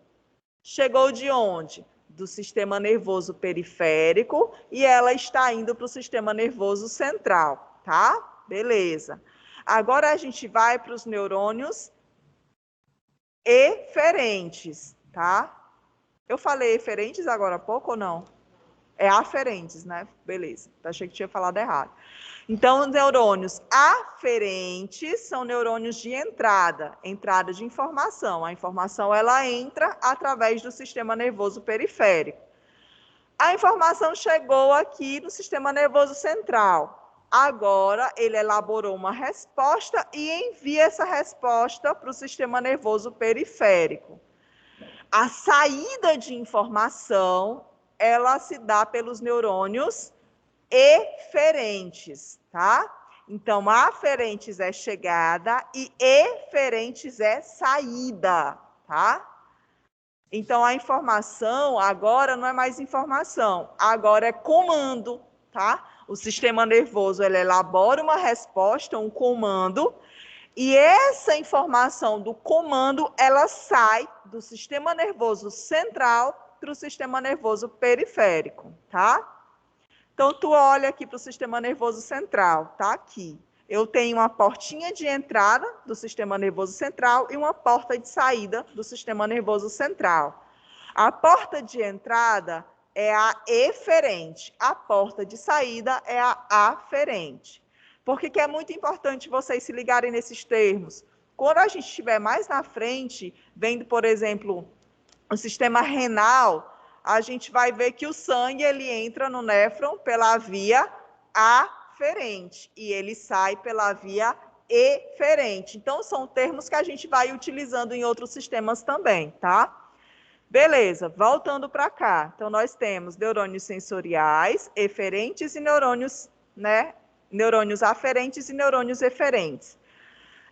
Chegou de onde? Do sistema nervoso periférico e ela está indo para o sistema nervoso central, tá? Beleza. Agora a gente vai para os neurônios eferentes, tá? Eu falei eferentes agora há pouco ou não? É aferentes, né? Beleza. Achei que tinha falado errado. Então, os neurônios aferentes são neurônios de entrada de informação. A informação ela entra através do sistema nervoso periférico. A informação chegou aqui no sistema nervoso central. Agora, ele elaborou uma resposta e envia essa resposta para o sistema nervoso periférico. A saída de informação, ela se dá pelos neurônios eferentes, tá? Então, aferentes é chegada e eferentes é saída, tá? Então, a informação agora não é mais informação, agora é comando, tá? O sistema nervoso, ele elabora uma resposta, um comando, e essa informação do comando, ela sai do sistema nervoso central para o sistema nervoso periférico, tá? Então, tu olha aqui para o sistema nervoso central, tá aqui. Eu tenho uma portinha de entrada do sistema nervoso central e uma porta de saída do sistema nervoso central. A porta de entrada é a eferente, a porta de saída é a aferente. Por que é muito importante vocês se ligarem nesses termos? Quando a gente estiver mais na frente, vendo, por exemplo, o sistema renal, a gente vai ver que o sangue ele entra no néfron pela via aferente e ele sai pela via eferente. Então, são termos que a gente vai utilizando em outros sistemas também, tá? Beleza, voltando para cá. Então, nós temos neurônios sensoriais, eferentes e neurônios, né? Neurônios aferentes e neurônios eferentes.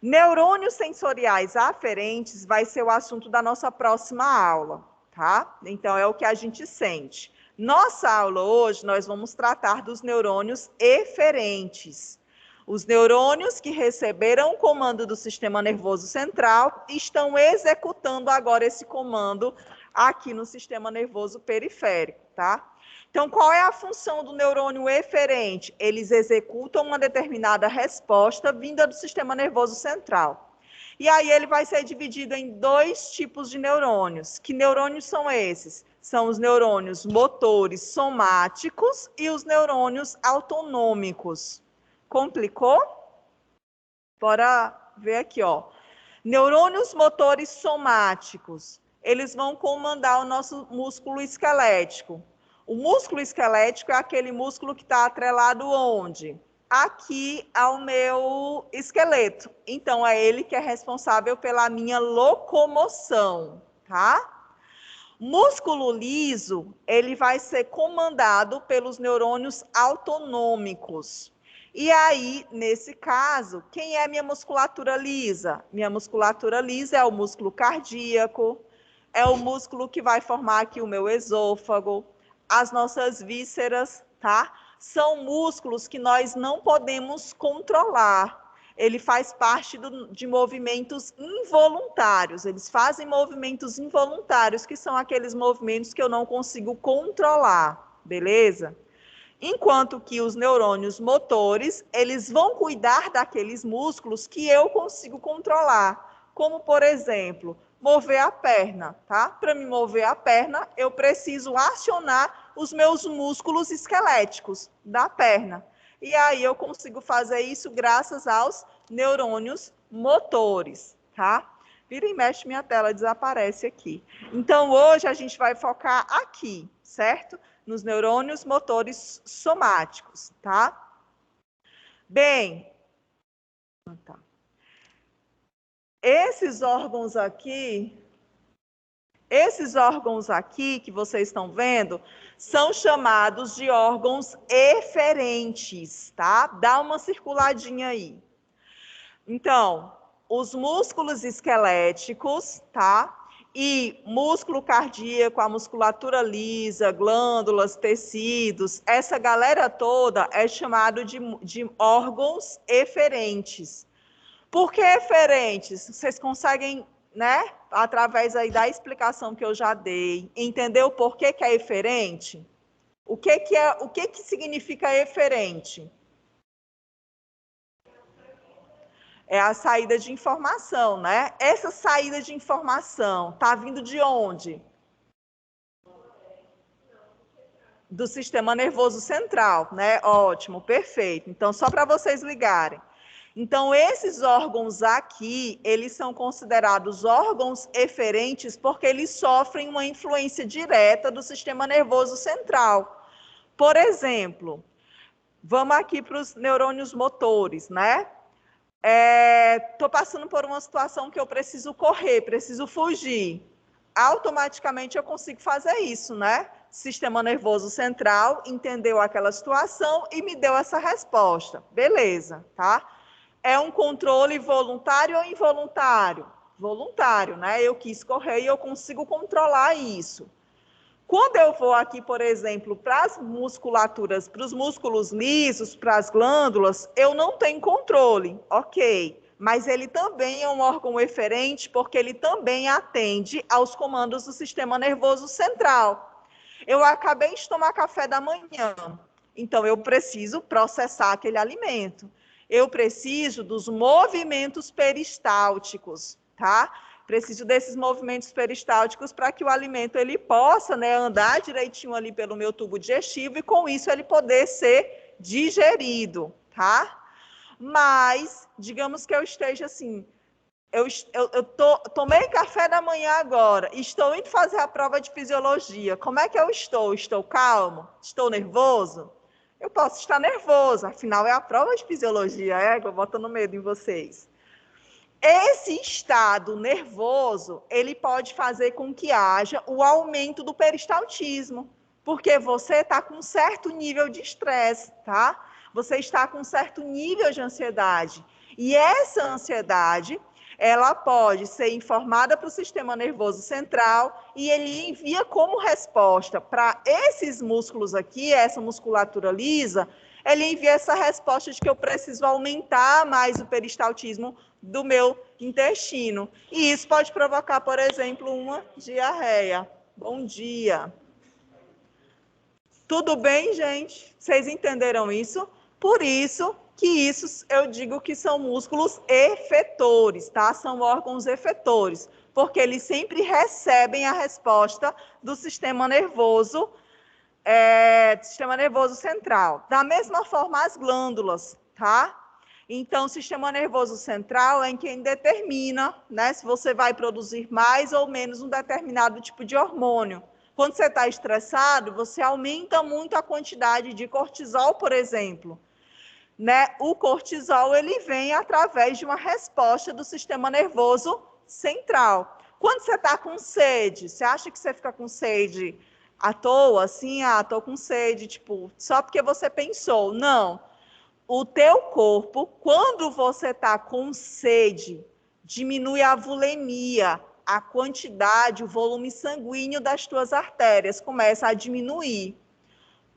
Neurônios sensoriais aferentes vai ser o assunto da nossa próxima aula, tá? Então, é o que a gente sente. Nossa aula hoje, nós vamos tratar dos neurônios eferentes. Os neurônios que receberam o comando do sistema nervoso central estão executando agora esse comando aqui no sistema nervoso periférico, tá? Então, qual é a função do neurônio eferente? Eles executam uma determinada resposta vinda do sistema nervoso central. E aí ele vai ser dividido em dois tipos de neurônios. Que neurônios são esses? São os neurônios motores somáticos e os neurônios autonômicos. Complicou? Bora ver aqui, ó. Neurônios motores somáticos. Eles vão comandar o nosso músculo esquelético. O músculo esquelético é aquele músculo que está atrelado onde? Aqui ao meu esqueleto. Então, é ele que é responsável pela minha locomoção, tá? Músculo liso, ele vai ser comandado pelos neurônios autonômicos. E aí, nesse caso, quem é minha musculatura lisa? Minha musculatura lisa é o músculo cardíaco, é o músculo que vai formar aqui o meu esôfago, as nossas vísceras, tá? São músculos que nós não podemos controlar. Ele faz parte de movimentos involuntários. Eles fazem movimentos involuntários, que são aqueles movimentos que eu não consigo controlar, beleza? Enquanto que os neurônios motores, eles vão cuidar daqueles músculos que eu consigo controlar. Como, por exemplo, mover a perna, tá? Para me mover a perna, eu preciso acionar os meus músculos esqueléticos da perna. E aí eu consigo fazer isso graças aos neurônios motores, tá? Vira e mexe, minha tela desaparece aqui. Então, hoje a gente vai focar aqui, certo? Nos neurônios motores somáticos, tá? Bem, tá. Esses órgãos aqui que vocês estão vendo, são chamados de órgãos eferentes, tá? Dá uma circuladinha aí. Então, os músculos esqueléticos, tá? E músculo cardíaco, a musculatura lisa, glândulas, tecidos, essa galera toda é chamado de órgãos eferentes. Por que eferentes? Vocês conseguem, né, através aí da explicação que eu já dei, entender o porquê que é eferente? O que significa eferente? É a saída de informação, né? Essa saída de informação está vindo de onde? Do sistema nervoso central, né? Ótimo, perfeito. Então, só para vocês ligarem. Então, esses órgãos aqui, eles são considerados órgãos eferentes porque eles sofrem uma influência direta do sistema nervoso central. Por exemplo, vamos aqui para os neurônios motores, né? Estou passando por uma situação que eu preciso correr, preciso fugir. Automaticamente eu consigo fazer isso, né? Sistema nervoso central entendeu aquela situação e me deu essa resposta. Beleza, tá? É um controle voluntário ou involuntário? Voluntário, né? Eu quis correr e eu consigo controlar isso. Quando eu vou aqui, por exemplo, para as musculaturas, para os músculos lisos, para as glândulas, eu não tenho controle, ok. Mas ele também é um órgão eferente, porque ele também atende aos comandos do sistema nervoso central. Eu acabei de tomar café da manhã, então eu preciso processar aquele alimento. Eu preciso dos movimentos peristálticos, tá? Preciso desses movimentos peristálticos para que o alimento ele possa, né, andar direitinho ali pelo meu tubo digestivo e com isso ele poder ser digerido, tá? Mas, digamos que eu esteja assim, tomei café da manhã agora, estou indo fazer a prova de fisiologia. Como é que eu estou? Estou calmo? Estou nervoso? Eu posso estar nervoso, afinal é a prova de fisiologia, eu botando medo em vocês. Esse estado nervoso, ele pode fazer com que haja o aumento do peristaltismo, porque você está com um certo nível de estresse, tá? Você está com um certo nível de ansiedade. E essa ansiedade, ela pode ser informada para o sistema nervoso central e ele envia como resposta para esses músculos aqui, essa musculatura lisa, ele envia essa resposta de que eu preciso aumentar mais o peristaltismo do meu intestino. E isso pode provocar, por exemplo, uma diarreia. Bom dia. Tudo bem, gente? Vocês entenderam isso? Por isso que isso eu digo que são músculos efetores, tá? São órgãos efetores, porque eles sempre recebem a resposta do sistema nervoso central. Da mesma forma, as glândulas, tá? Então, o sistema nervoso central é quem determina, né, se você vai produzir mais ou menos um determinado tipo de hormônio. Quando você está estressado, você aumenta muito a quantidade de cortisol, por exemplo. Né? O cortisol ele vem através de uma resposta do sistema nervoso central. Quando você está com sede, você acha que você fica com sede à toa, assim, estou com sede, tipo, só porque você pensou? Não. O teu corpo, quando você está com sede, diminui a volemia, a quantidade, o volume sanguíneo das tuas artérias começa a diminuir.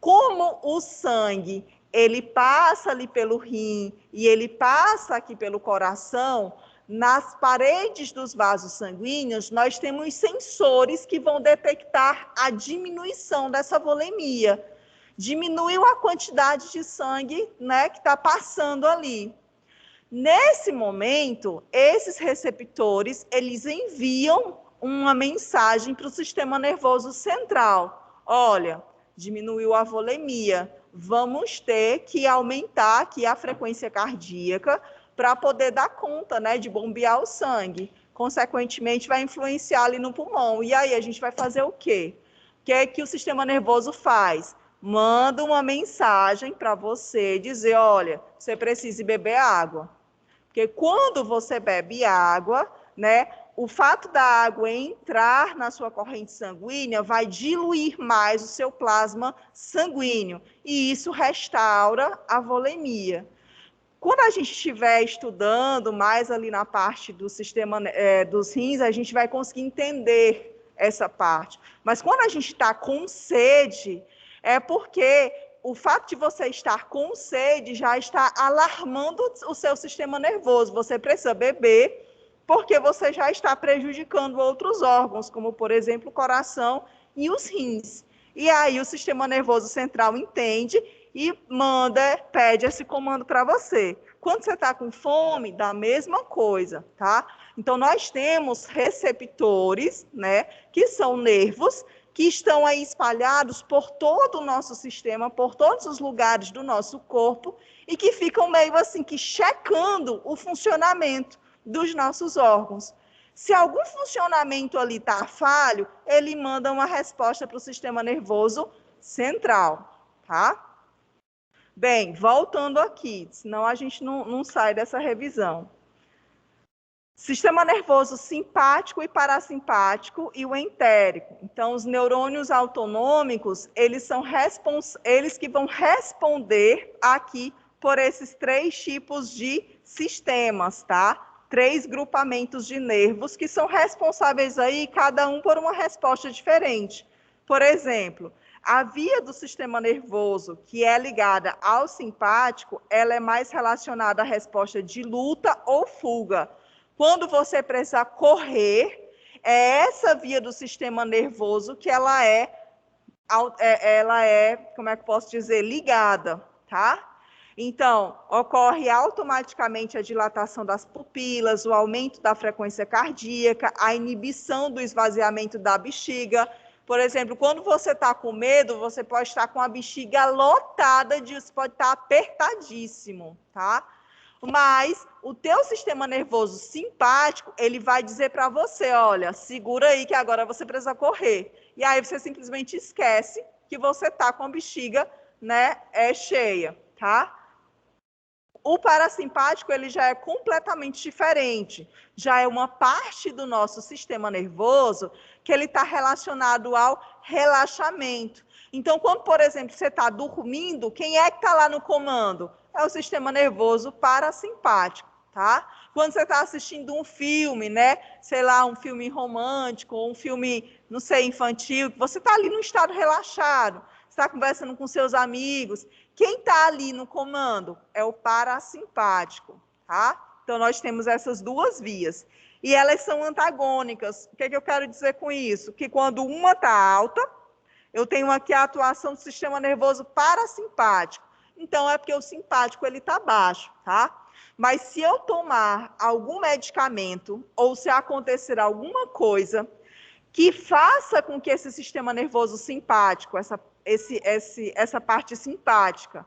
Como o sangue, ele passa ali pelo rim e ele passa aqui pelo coração, nas paredes dos vasos sanguíneos, nós temos sensores que vão detectar a diminuição dessa volemia. Diminuiu a quantidade de sangue, né, que está passando ali. Nesse momento, esses receptores, eles enviam uma mensagem para o sistema nervoso central. Olha, diminuiu a volemia, vamos ter que aumentar aqui a frequência cardíaca para poder dar conta, né, de bombear o sangue. Consequentemente, vai influenciar ali no pulmão. E aí, a gente vai fazer o quê? O que é que o sistema nervoso faz? Manda uma mensagem para você dizer, olha, você precisa beber água. Porque quando você bebe água, né, o fato da água entrar na sua corrente sanguínea vai diluir mais o seu plasma sanguíneo, e isso restaura a volemia. Quando a gente estiver estudando mais ali na parte do sistema dos rins, a gente vai conseguir entender essa parte. Mas quando a gente está com sede, é porque o fato de você estar com sede já está alarmando o seu sistema nervoso. Você precisa beber, porque você já está prejudicando outros órgãos, como, por exemplo, o coração e os rins. E aí o sistema nervoso central entende e pede esse comando para você. Quando você está com fome, dá a mesma coisa, tá? Então, nós temos receptores, né, que são nervos, que estão aí espalhados por todo o nosso sistema, por todos os lugares do nosso corpo, e que ficam meio assim, que checando o funcionamento dos nossos órgãos. Se algum funcionamento ali está falho, ele manda uma resposta para o sistema nervoso central, tá? Bem, voltando aqui, senão a gente não sai dessa revisão. Sistema nervoso simpático e parasimpático e o entérico. Então, os neurônios autonômicos, eles que vão responder aqui por esses 3 tipos de sistemas, tá? 3 grupamentos de nervos que são responsáveis aí, cada um por uma resposta diferente. Por exemplo, a via do sistema nervoso que é ligada ao simpático, ela é mais relacionada à resposta de luta ou fuga. Quando você precisa correr, é essa via do sistema nervoso que ela é, como é que posso dizer, ligada, tá? Então, ocorre automaticamente a dilatação das pupilas, o aumento da frequência cardíaca, a inibição do esvaziamento da bexiga. Por exemplo, quando você está com medo, você pode estar com a bexiga lotada, pode estar apertadíssimo, tá? Mas o teu sistema nervoso simpático, ele vai dizer para você, olha, segura aí que agora você precisa correr. E aí você simplesmente esquece que você está com a bexiga, né, cheia, tá? O parasimpático, ele já é completamente diferente. Já é uma parte do nosso sistema nervoso que ele está relacionado ao relaxamento. Então, quando, por exemplo, você está dormindo, quem é que está lá no comando? É o sistema nervoso parasimpático, tá? Quando você está assistindo um filme, né? Sei lá, um filme romântico, ou um filme, não sei, infantil, você está ali num estado relaxado, está conversando com seus amigos. Quem está ali no comando é o parasimpático, tá? Então, nós temos essas 2 vias. E elas são antagônicas. O que eu quero dizer com isso? Que quando uma está alta, eu tenho aqui a atuação do sistema nervoso parasimpático. Então, é porque o simpático está baixo, tá? Mas se eu tomar algum medicamento, ou se acontecer alguma coisa que faça com que esse sistema nervoso simpático, essa parte simpática,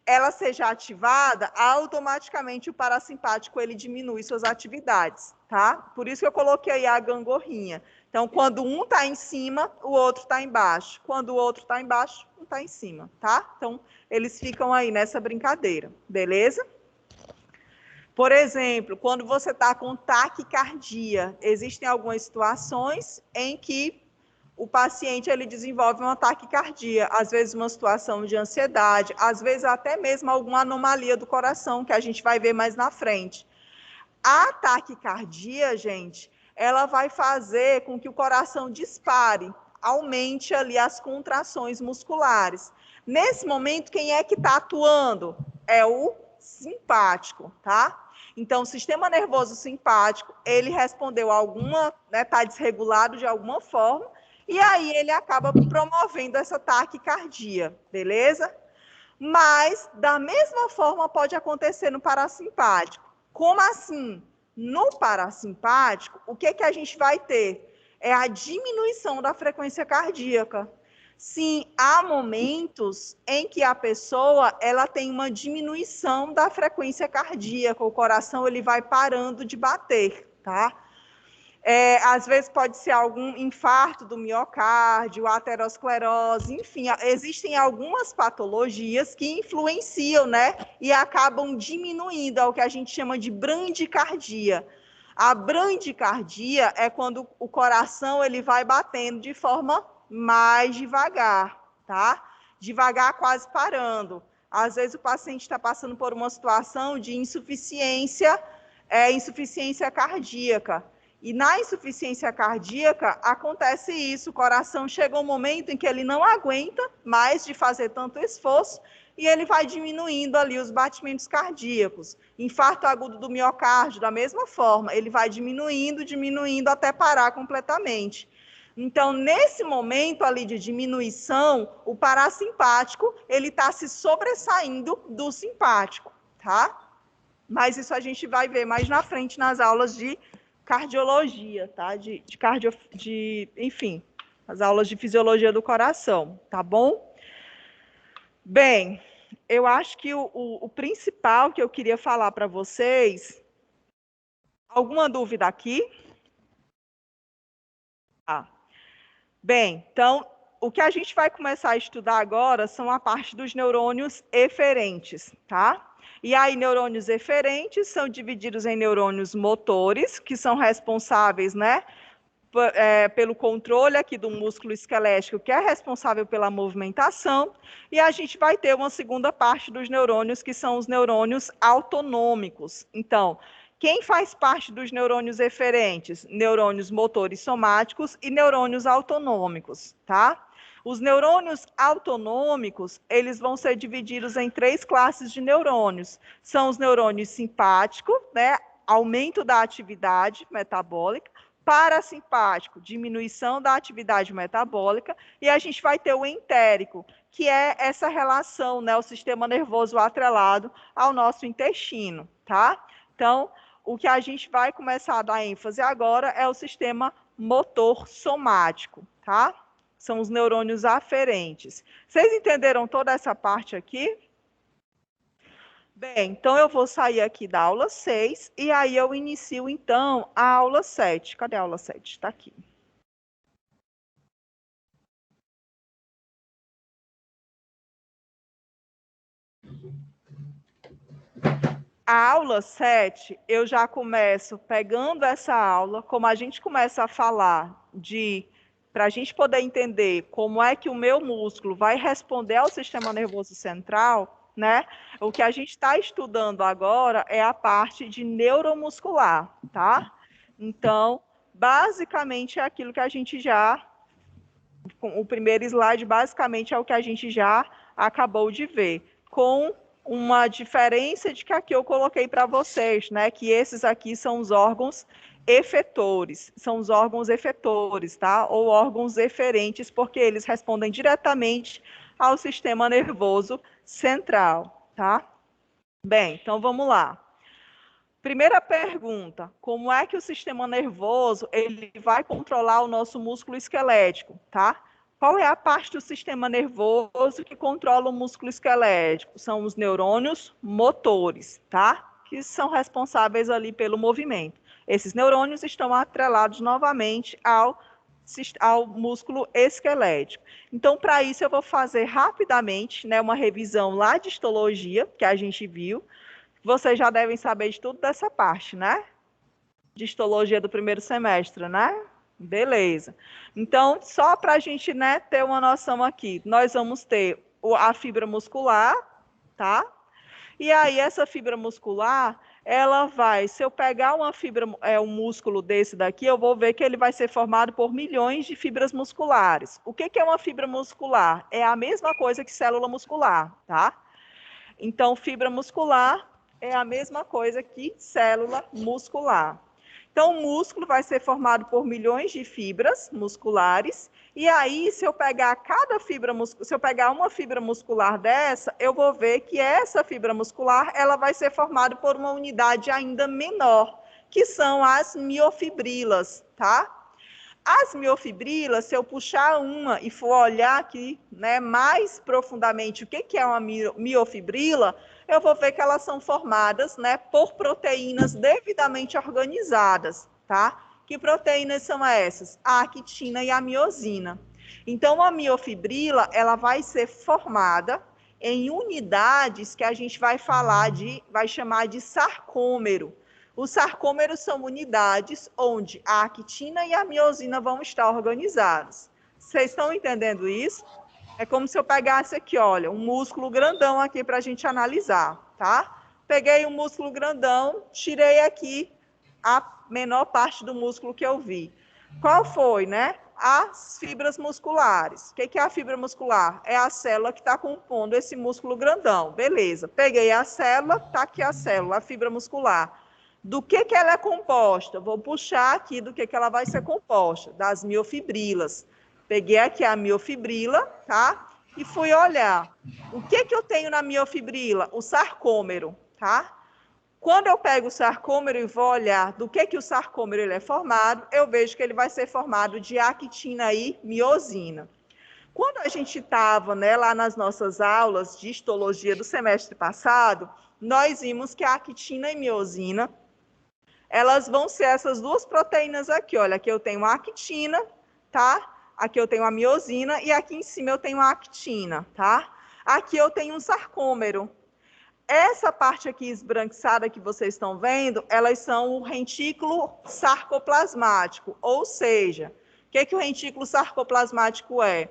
ela seja ativada, automaticamente o parasimpático ele diminui suas atividades, tá? Por isso que eu coloquei aí a gangorrinha. Então, quando um está em cima, o outro está embaixo. Quando o outro está embaixo, um está em cima, tá? Então, eles ficam aí nessa brincadeira, beleza? Por exemplo, quando você está com taquicardia, existem algumas situações em que o paciente ele desenvolve uma taquicardia, às vezes uma situação de ansiedade, às vezes até mesmo alguma anomalia do coração, que a gente vai ver mais na frente. A taquicardia, gente, ela vai fazer com que o coração dispare, aumente ali as contrações musculares. Nesse momento, quem é que está atuando? É o simpático, tá? Então, o sistema nervoso simpático, ele respondeu alguma, né, está desregulado de alguma forma, e aí ele acaba promovendo essa taquicardia, beleza? Mas, da mesma forma, pode acontecer no parasimpático. Como assim? No parasimpático, o que a gente vai ter? É a diminuição da frequência cardíaca. Sim, há momentos em que a pessoa ela tem uma diminuição da frequência cardíaca, o coração ele vai parando de bater, tá? Às vezes pode ser algum infarto do miocárdio, aterosclerose, enfim, existem algumas patologias que influenciam, né, e acabam diminuindo, é o que a gente chama de bradicardia. A bradicardia é quando o coração ele vai batendo de forma mais devagar, tá? Devagar, quase parando. Às vezes o paciente está passando por uma situação de insuficiência cardíaca. E na insuficiência cardíaca acontece isso, o coração chega um momento em que ele não aguenta mais de fazer tanto esforço e ele vai diminuindo ali os batimentos cardíacos. Infarto agudo do miocárdio, da mesma forma, ele vai diminuindo até parar completamente. Então, nesse momento ali de diminuição, o parasimpático, ele está se sobressaindo do simpático, tá? Mas isso a gente vai ver mais na frente nas aulas de cardiologia, tá? Enfim, as aulas de fisiologia do coração, tá bom? Bem, eu acho que o principal que eu queria falar para vocês... Alguma dúvida aqui? Bem, então, o que a gente vai começar a estudar agora são a parte dos neurônios eferentes, tá? E aí, neurônios eferentes são divididos em neurônios motores, que são responsáveis, né, pelo controle aqui do músculo esquelético, que é responsável pela movimentação, e a gente vai ter uma segunda parte dos neurônios, que são os neurônios autonômicos. Então, quem faz parte dos neurônios eferentes? Neurônios motores somáticos e neurônios autonômicos, tá? Os neurônios autonômicos, eles vão ser divididos em 3 classes de neurônios. São os neurônios simpáticos, né? Aumento da atividade metabólica, parasimpático, diminuição da atividade metabólica, e a gente vai ter o entérico, que é essa relação, né? O sistema nervoso atrelado ao nosso intestino, tá? Então, o que a gente vai começar a dar ênfase agora é o sistema motor somático, tá? São os neurônios aferentes. Vocês entenderam toda essa parte aqui? Bem, então eu vou sair aqui da aula 6 e aí eu inicio, então, a aula 7. Cadê a aula 7? Está aqui. A aula 7, eu já começo pegando essa aula, como a gente começa a falar para a gente poder entender como é que o meu músculo vai responder ao sistema nervoso central, né? O que a gente está estudando agora é a parte de neuromuscular, tá? Então, basicamente é aquilo que a gente já... O primeiro slide, basicamente, é o que a gente já acabou de ver, com uma diferença de que aqui eu coloquei para vocês, né? Que esses aqui são os órgãos efetores, tá? Ou órgãos eferentes, porque eles respondem diretamente ao sistema nervoso central, tá? Bem, então vamos lá. Primeira pergunta, como é que o sistema nervoso ele vai controlar o nosso músculo esquelético, tá? Qual é a parte do sistema nervoso que controla o músculo esquelético? São os neurônios motores, tá? Que são responsáveis ali pelo movimento. Esses neurônios estão atrelados novamente ao músculo esquelético. Então, para isso, eu vou fazer rapidamente, né, uma revisão lá de histologia, que a gente viu. Vocês já devem saber de tudo dessa parte, né? De histologia do primeiro semestre, né? Beleza. Então, só para a gente, né, ter uma noção aqui, nós vamos ter a fibra muscular, tá? E aí, essa fibra muscular, ela vai, se eu pegar uma fibra, um músculo desse daqui, eu vou ver que ele vai ser formado por milhões de fibras musculares. O que é uma fibra muscular? É a mesma coisa que célula muscular, tá? Então, fibra muscular é a mesma coisa que célula muscular. Então, o músculo vai ser formado por milhões de fibras musculares, e aí, se eu pegar uma fibra muscular dessa, eu vou ver que essa fibra muscular, ela vai ser formada por uma unidade ainda menor, que são as miofibrilas, tá? As miofibrilas, se eu puxar uma e for olhar aqui, né, mais profundamente o que é uma miofibrila, eu vou ver que elas são formadas, né, por proteínas devidamente organizadas, tá? Que proteínas são essas? A actina e a miosina. Então, a miofibrila, ela vai ser formada em unidades que a gente vai chamar de sarcômero. Os sarcômeros são unidades onde a actina e a miosina vão estar organizados. Vocês estão entendendo isso? É como se eu pegasse aqui, olha, um músculo grandão aqui para a gente analisar, tá? Peguei um músculo grandão, tirei aqui a menor parte do músculo que eu vi. Qual foi, né? As fibras musculares. O que é a fibra muscular? É a célula que está compondo esse músculo grandão. Beleza. Peguei a célula, está aqui a célula, a fibra muscular. Do que ela é composta? Vou puxar aqui do que ela vai ser composta. Das miofibrilas. Peguei aqui a miofibrila, tá? E fui olhar. O que eu tenho na miofibrila? O sarcômero, tá? Quando eu pego o sarcômero e vou olhar do que o sarcômero ele é formado, eu vejo que ele vai ser formado de actina e miosina. Quando a gente estava, né, lá nas nossas aulas de histologia do semestre passado, nós vimos que a actina e miosina, elas vão ser essas duas proteínas aqui. Olha, aqui eu tenho a actina, tá? Aqui eu tenho a miosina e aqui em cima eu tenho a actina, tá? Aqui eu tenho um sarcômero. Essa parte aqui esbranquiçada que vocês estão vendo, elas são o retículo sarcoplasmático, ou seja, o que o retículo sarcoplasmático é?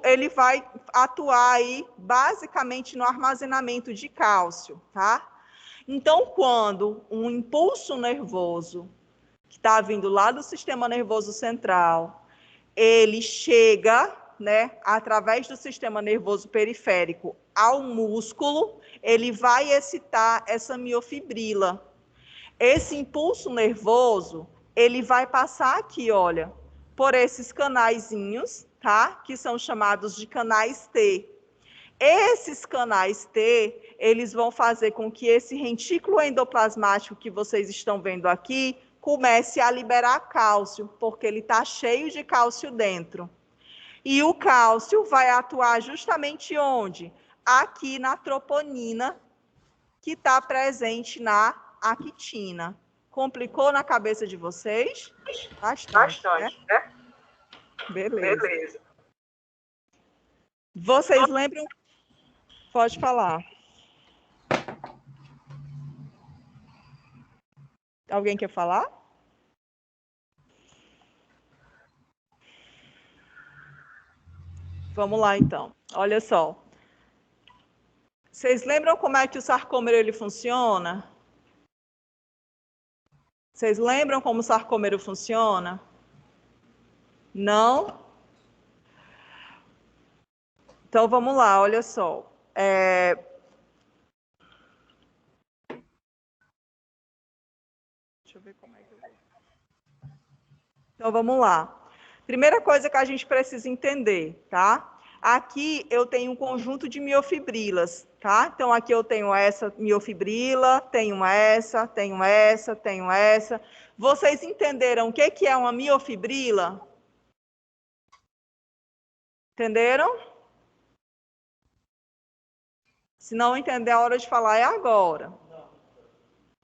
Ele vai atuar aí basicamente no armazenamento de cálcio, tá? Então, quando um impulso nervoso que está vindo lá do sistema nervoso central, ele chega, né, através do sistema nervoso periférico ao músculo, ele vai excitar essa miofibrila. Esse impulso nervoso, ele vai passar aqui, olha, por esses canaizinhos, tá? Que são chamados de canais T. Esses canais T, eles vão fazer com que esse retículo endoplasmático que vocês estão vendo aqui comece a liberar cálcio, porque ele está cheio de cálcio dentro. E o cálcio vai atuar justamente onde? Aqui na troponina, que está presente na actina. Complicou na cabeça de vocês? Bastante, né? Beleza. Vocês lembram? Pode falar. Alguém quer falar? Vamos lá, então. Olha só. Vocês lembram como é que o sarcômero ele funciona? Vocês lembram como o sarcômero funciona? Não? Então, vamos lá, olha só. Deixa eu ver como é que eu vou. Então, vamos lá. Primeira coisa que a gente precisa entender, tá? Aqui eu tenho um conjunto de miofibrilas, tá? Então, aqui eu tenho essa miofibrila, tenho essa, tenho essa, tenho essa. Vocês entenderam o que é uma miofibrila? Entenderam? Se não entender, a hora de falar é agora.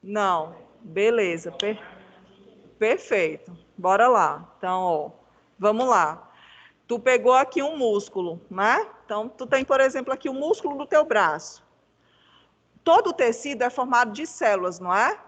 Não. Beleza. Perfeito. Bora lá. Então, ó, vamos lá. Tu pegou aqui um músculo, né? Então, tu tem, por exemplo, aqui o músculo do teu braço. Todo o tecido é formado de células, não é?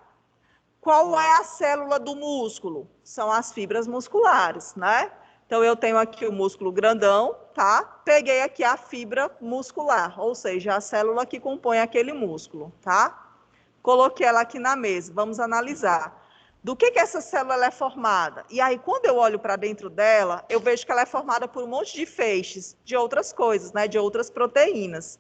Qual é a célula do músculo? São as fibras musculares, né? Então, eu tenho aqui o músculo grandão, tá? Peguei aqui a fibra muscular, ou seja, a célula que compõe aquele músculo, tá? Coloquei ela aqui na mesa, vamos analisar. Do que essa célula é formada? E aí, quando eu olho para dentro dela, eu vejo que ela é formada por um monte de feixes, de outras coisas, né? De outras proteínas.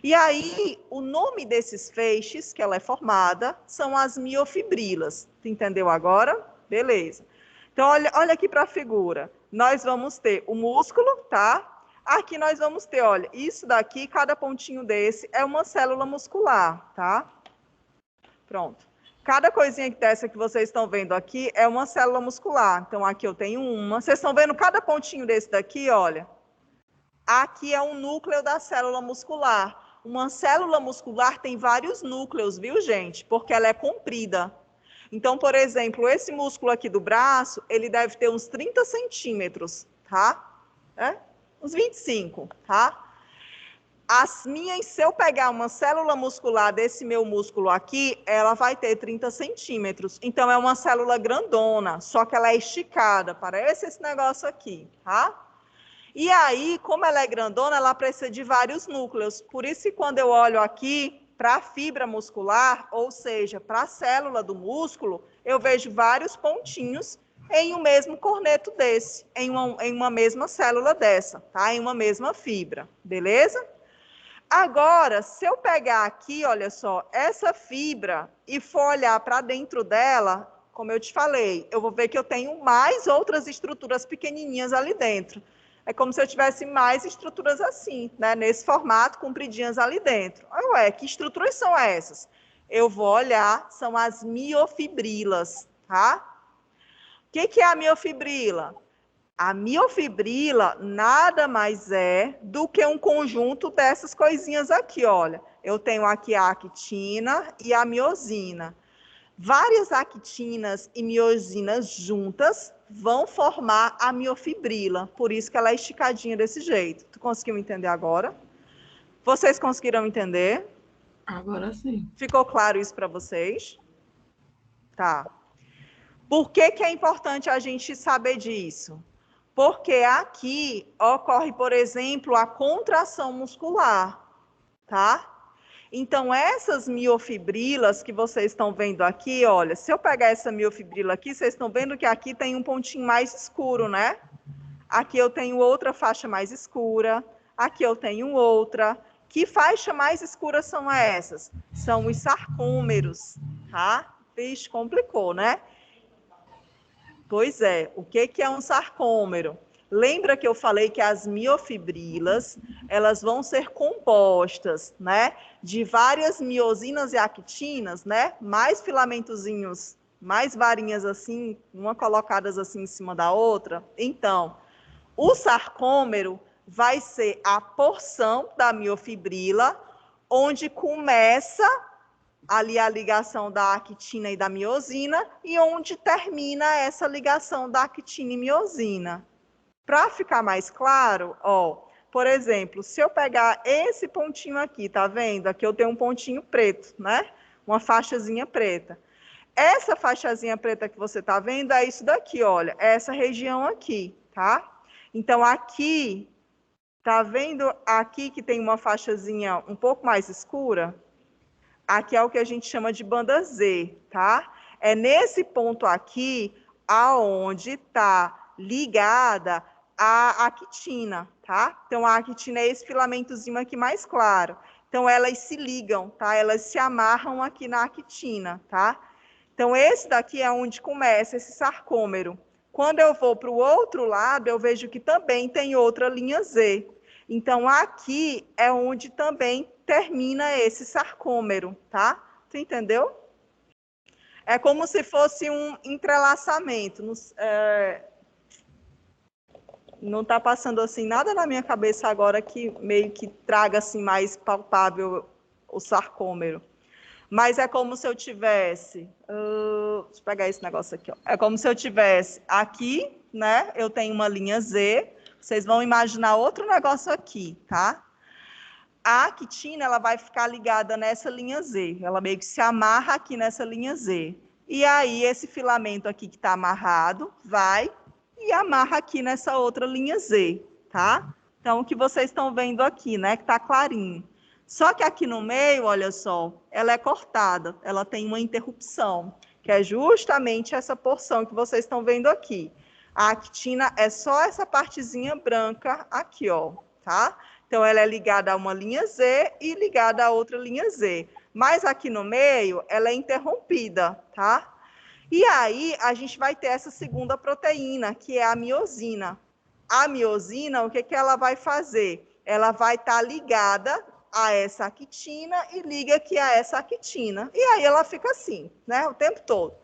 E aí, o nome desses feixes que ela é formada são as miofibrilas. Tu entendeu agora? Beleza. Então, olha aqui para a figura. Nós vamos ter o músculo, tá? Aqui nós vamos ter, olha, isso daqui, cada pontinho desse é uma célula muscular, tá? Pronto. Cada coisinha dessa que vocês estão vendo aqui é uma célula muscular. Então, aqui eu tenho uma. Vocês estão vendo cada pontinho desse daqui, olha? Aqui é um núcleo da célula muscular. Uma célula muscular tem vários núcleos, viu, gente? Porque ela é comprida. Então, por exemplo, esse músculo aqui do braço, ele deve ter uns 30 centímetros, tá? Uns 25, tá? Se eu pegar uma célula muscular desse meu músculo aqui, ela vai ter 30 centímetros. Então, é uma célula grandona, só que ela é esticada, parece esse negócio aqui, tá? E aí, como ela é grandona, ela precisa de vários núcleos. Por isso que quando eu olho aqui para a fibra muscular, ou seja, para a célula do músculo, eu vejo vários pontinhos em um mesmo corneto desse, em uma mesma célula dessa, tá? Em uma mesma fibra, beleza? Agora, se eu pegar aqui, olha só, essa fibra e for olhar para dentro dela, como eu te falei, eu vou ver que eu tenho mais outras estruturas pequenininhas ali dentro. É como se eu tivesse mais estruturas assim, né? Nesse formato, compridinhas ali dentro. Ué, que estruturas são essas? Eu vou olhar, são as miofibrilas, tá? O que é a miofibrila? A miofibrila nada mais é do que um conjunto dessas coisinhas aqui, olha. Eu tenho aqui a actina e a miosina. Várias actinas e miosinas juntas vão formar a miofibrila, por isso que ela é esticadinha desse jeito. Tu conseguiu entender agora? Vocês conseguiram entender? Agora sim. Ficou claro isso para vocês? Tá. Por que é importante a gente saber disso? Porque aqui ocorre, por exemplo, a contração muscular, tá? Então, essas miofibrilas que vocês estão vendo aqui, olha, se eu pegar essa miofibrila aqui, vocês estão vendo que aqui tem um pontinho mais escuro, né? Aqui eu tenho outra faixa mais escura, aqui eu tenho outra. Que faixa mais escura são essas? São os sarcômeros, tá? Vixe, complicou, né? Pois é, o que é um sarcômero? Lembra que eu falei que as miofibrilas, elas vão ser compostas, né, de várias miosinas e actinas, né, mais filamentozinhos, mais varinhas assim, uma colocadas assim em cima da outra. Então, o sarcômero vai ser a porção da miofibrila onde começa ali a ligação da actina e da miosina, e onde termina essa ligação da actina e miosina. Para ficar mais claro, ó, por exemplo, se eu pegar esse pontinho aqui, tá vendo? Aqui eu tenho um pontinho preto, né? Uma faixazinha preta. Essa faixazinha preta que você tá vendo é isso daqui, olha, é essa região aqui, tá? Então, aqui, tá vendo aqui que tem uma faixazinha um pouco mais escura? Aqui é o que a gente chama de banda Z, tá? É nesse ponto aqui aonde está ligada a actina, tá? Então, a actina é esse filamentozinho aqui mais claro. Então, elas se ligam, tá? Elas se amarram aqui na actina, tá? Então, esse daqui é onde começa esse sarcômero. Quando eu vou para o outro lado, eu vejo que também tem outra linha Z. Então, aqui é onde também termina esse sarcômero, tá? Você entendeu? É como se fosse um entrelaçamento. Não está passando assim nada na minha cabeça agora que meio que traga assim mais palpável o sarcômero. Mas é como se eu tivesse... deixa eu pegar esse negócio aqui. Ó. É como se eu tivesse aqui, né? Eu tenho uma linha Z. Vocês vão imaginar outro negócio aqui, tá? A actina ela vai ficar ligada nessa linha Z. Ela meio que se amarra aqui nessa linha Z. E aí, esse filamento aqui que está amarrado vai e amarra aqui nessa outra linha Z, tá? Então, o que vocês estão vendo aqui, né? Que está clarinho. Só que aqui no meio, olha só, ela é cortada. Ela tem uma interrupção, que é justamente essa porção que vocês estão vendo aqui. A actina é só essa partezinha branca aqui, ó, tá? Então, ela é ligada a uma linha Z e ligada a outra linha Z. Mas aqui no meio, ela é interrompida, tá? E aí, a gente vai ter essa segunda proteína, que é a miosina. A miosina, o que ela vai fazer? Ela vai estar ligada a essa actina e liga aqui a essa actina. E aí ela fica assim, né, o tempo todo.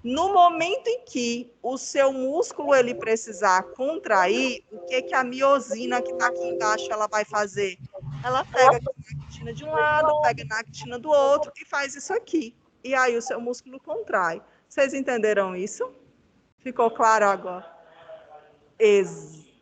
No momento em que o seu músculo ele precisar contrair, o que a miosina que está aqui embaixo ela vai fazer? Ela pega na actina de um lado, pega na actina do outro e faz isso aqui. E aí o seu músculo contrai. Vocês entenderam isso? Ficou claro agora?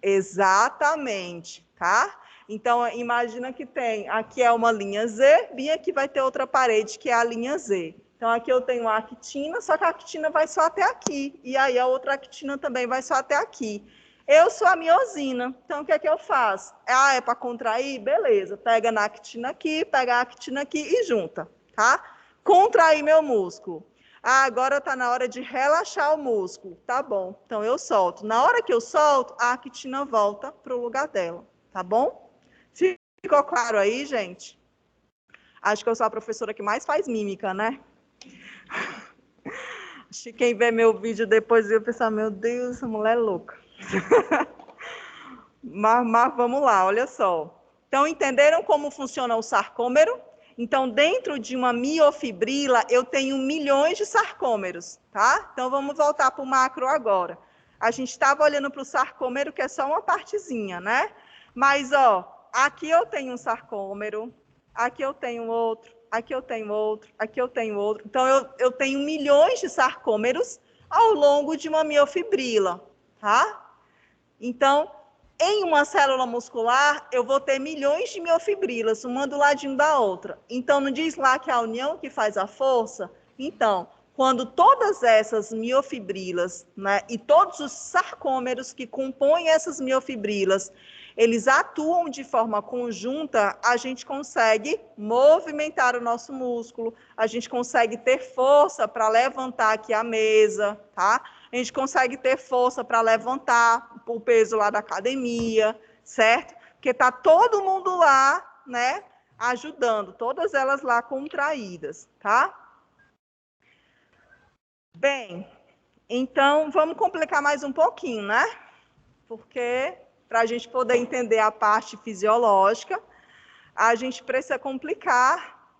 Exatamente, tá? Então, imagina que tem, aqui é uma linha Z, bem aqui vai ter outra parede, que é a linha Z. Então, aqui eu tenho a actina, só que a actina vai só até aqui. E aí, a outra actina também vai só até aqui. Eu sou a miosina. Então, o que é que eu faço? É para contrair? Beleza. Pega na actina aqui, pega a actina aqui e junta, tá? Contrair meu músculo. Agora está na hora de relaxar o músculo. Tá bom. Então, eu solto. Na hora que eu solto, a actina volta para o lugar dela. Tá bom? Ficou claro aí, gente? Acho que eu sou a professora que mais faz mímica, né? Acho que quem vê meu vídeo depois vai pensar, meu Deus, essa mulher é louca. Mas vamos lá, olha só. Então, entenderam como funciona o sarcômero? Então, dentro de uma miofibrila, eu tenho milhões de sarcômeros, tá? Então, vamos voltar para o macro agora. A gente estava olhando para o sarcômero, que é só uma partezinha, né? Mas, ó, aqui eu tenho um sarcômero, aqui eu tenho outro, aqui eu tenho outro, aqui eu tenho outro. Então, eu tenho milhões de sarcômeros ao longo de uma miofibrila, tá? Então, em uma célula muscular, eu vou ter milhões de miofibrilas, uma do ladinho da outra. Então, não diz lá que é a união que faz a força? Então, quando todas essas miofibrilas, né, e todos os sarcômeros que compõem essas miofibrilas, eles atuam de forma conjunta, a gente consegue movimentar o nosso músculo, a gente consegue ter força para levantar aqui a mesa, tá? A gente consegue ter força para levantar o peso lá da academia, certo? Porque está todo mundo lá, né, ajudando, todas elas lá contraídas, tá? Bem, então vamos complicar mais um pouquinho, né? Porque para a gente poder entender a parte fisiológica, a gente precisa complicar,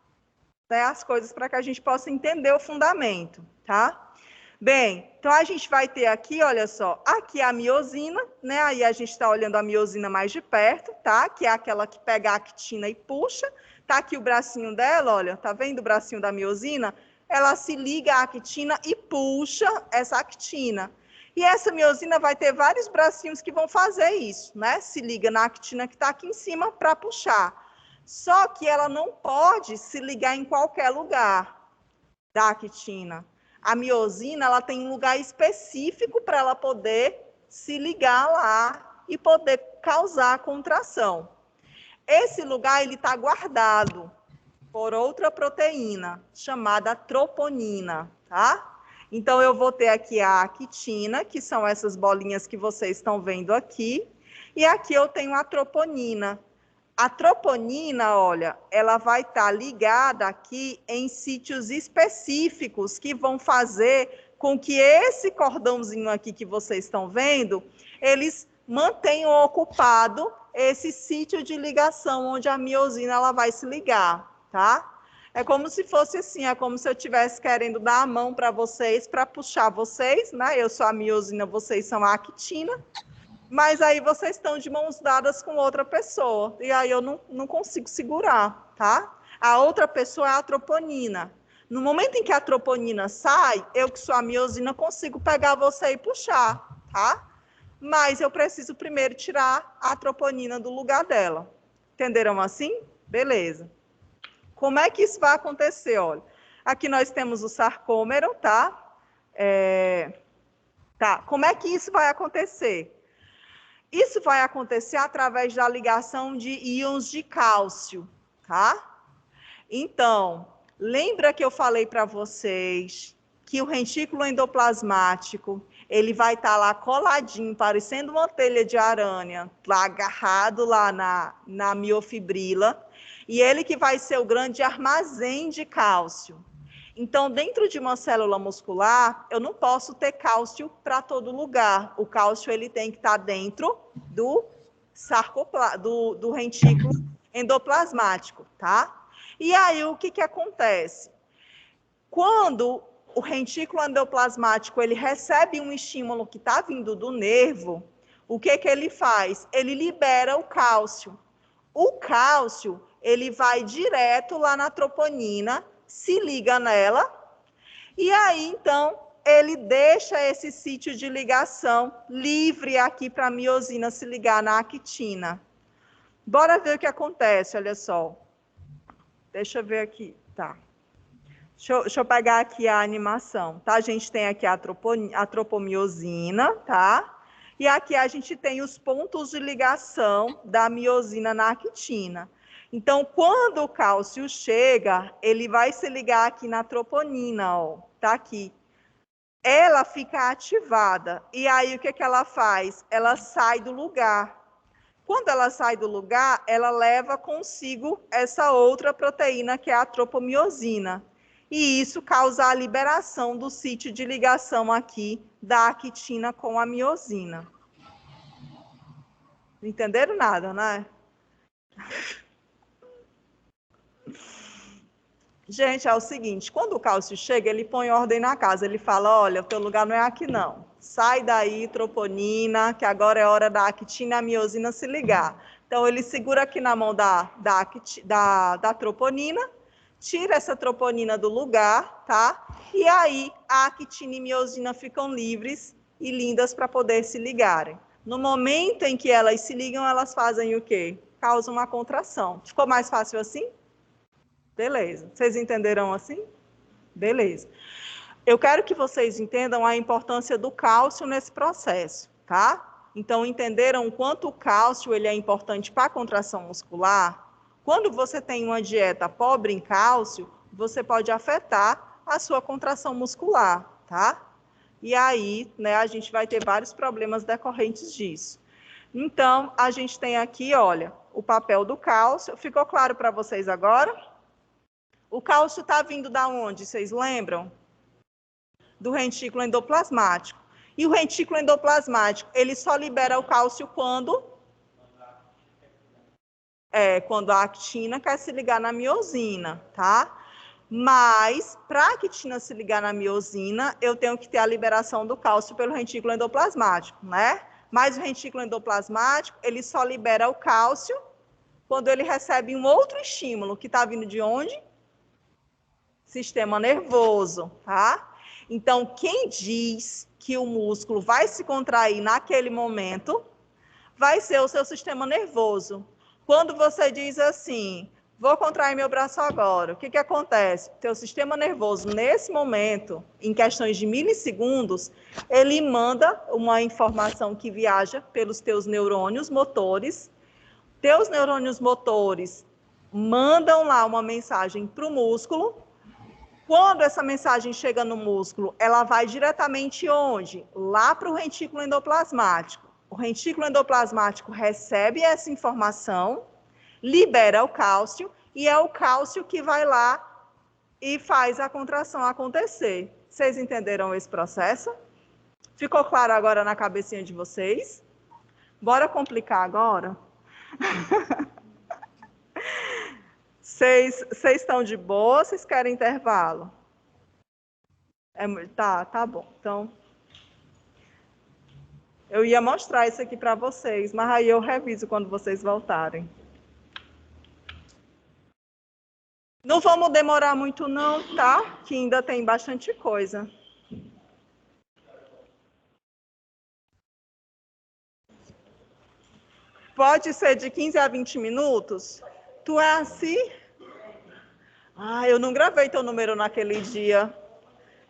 né, as coisas para que a gente possa entender o fundamento, tá? Bem, então a gente vai ter aqui, olha só, aqui a miosina, né? Aí a gente está olhando a miosina mais de perto, tá? Que é aquela que pega a actina e puxa. Tá aqui o bracinho dela, olha, tá vendo o bracinho da miosina? Ela se liga à actina e puxa essa actina. E essa miosina vai ter vários bracinhos que vão fazer isso, né? Se liga na actina que está aqui em cima para puxar. Só que ela não pode se ligar em qualquer lugar da actina. A miosina, ela tem um lugar específico para ela poder se ligar lá e poder causar a contração. Esse lugar, ele está guardado por outra proteína, chamada troponina, tá? Então, eu vou ter aqui a actina, que são essas bolinhas que vocês estão vendo aqui, e aqui eu tenho a troponina. A troponina, olha, ela vai estar ligada aqui em sítios específicos que vão fazer com que esse cordãozinho aqui que vocês estão vendo, eles mantenham ocupado esse sítio de ligação onde a miosina ela vai se ligar, tá? É como se fosse assim, é como se eu estivesse querendo dar a mão para vocês, para puxar vocês, né? Eu sou a miosina, vocês são a actina. Mas aí vocês estão de mãos dadas com outra pessoa. E aí eu não consigo segurar, tá? A outra pessoa é a troponina. No momento em que a troponina sai, eu que sou a miosina consigo pegar você e puxar, tá? Mas eu preciso primeiro tirar a troponina do lugar dela. Entenderam assim? Beleza. Como é que isso vai acontecer? Olha, aqui nós temos o sarcômero, tá? Tá. Como é que isso vai acontecer? Isso vai acontecer através da ligação de íons de cálcio, tá? Então, lembra que eu falei para vocês que o retículo endoplasmático, ele vai estar lá coladinho, parecendo uma telha de aranha, lá agarrado lá na miofibrila, e ele que vai ser o grande armazém de cálcio. Então, dentro de uma célula muscular, eu não posso ter cálcio para todo lugar. O cálcio ele tem que estar dentro do retículo endoplasmático, tá? E aí, o que acontece? Quando o retículo endoplasmático ele recebe um estímulo que está vindo do nervo, o que ele faz? Ele libera o cálcio. O cálcio, ele vai direto lá na troponina, se liga nela, e aí, então, ele deixa esse sítio de ligação livre aqui para a miosina se ligar na actina. Bora ver o que acontece, olha só. Deixa eu ver aqui, tá. Deixa eu pegar aqui a animação, tá? A gente tem aqui a tropomiosina, tá? E aqui a gente tem os pontos de ligação da miosina na actina. Então, quando o cálcio chega, ele vai se ligar aqui na troponina, ó, tá aqui. Ela fica ativada. E aí, o que que ela faz? Ela sai do lugar. Quando ela sai do lugar, ela leva consigo essa outra proteína, que é a tropomiosina. E isso causa a liberação do sítio de ligação aqui da actina com a miosina. Não entenderam nada, né? Gente, é o seguinte, quando o cálcio chega, ele põe ordem na casa, ele fala, olha, o teu lugar não é aqui não. Sai daí, troponina, que agora é hora da actina e a miosina se ligar. Então, ele segura aqui na mão da troponina, tira essa troponina do lugar, tá? E aí, a actina e miosina ficam livres e lindas para poder se ligarem. No momento em que elas se ligam, elas fazem o quê? Causam uma contração. Ficou mais fácil assim? Beleza. Vocês entenderam assim? Beleza. Eu quero que vocês entendam a importância do cálcio nesse processo, tá? Então, entenderam o quanto o cálcio ele é importante para a contração muscular? Quando você tem uma dieta pobre em cálcio, você pode afetar a sua contração muscular, tá? E aí, né, a gente vai ter vários problemas decorrentes disso. Então, a gente tem aqui, olha, o papel do cálcio. Ficou claro para vocês agora? O cálcio está vindo da onde? Vocês lembram? Do retículo endoplasmático. E o retículo endoplasmático, ele só libera o cálcio quando? Quando a actina quer se ligar na miosina, tá? Mas, para a actina se ligar na miosina, eu tenho que ter a liberação do cálcio pelo retículo endoplasmático, né? Mas o retículo endoplasmático, ele só libera o cálcio quando ele recebe um outro estímulo, que está vindo de onde? Sistema nervoso, tá? Então, quem diz que o músculo vai se contrair naquele momento, vai ser o seu sistema nervoso. Quando você diz assim, vou contrair meu braço agora, o que que acontece? Teu sistema nervoso, nesse momento, em questões de milissegundos, ele manda uma informação que viaja pelos teus neurônios motores. Teus neurônios motores mandam lá uma mensagem para o músculo. Quando essa mensagem chega no músculo, ela vai diretamente onde? Lá para o retículo endoplasmático. O retículo endoplasmático recebe essa informação, libera o cálcio, e é o cálcio que vai lá e faz a contração acontecer. Vocês entenderam esse processo? Ficou claro agora na cabecinha de vocês? Bora complicar agora? Vocês estão de boa ou vocês querem intervalo? Tá bom. Então, eu ia mostrar isso aqui para vocês, mas aí eu reviso quando vocês voltarem. Não vamos demorar muito não, tá? Que ainda tem bastante coisa. Pode ser de 15 a 20 minutos? Tu é assim? Ah, eu não gravei teu número naquele dia.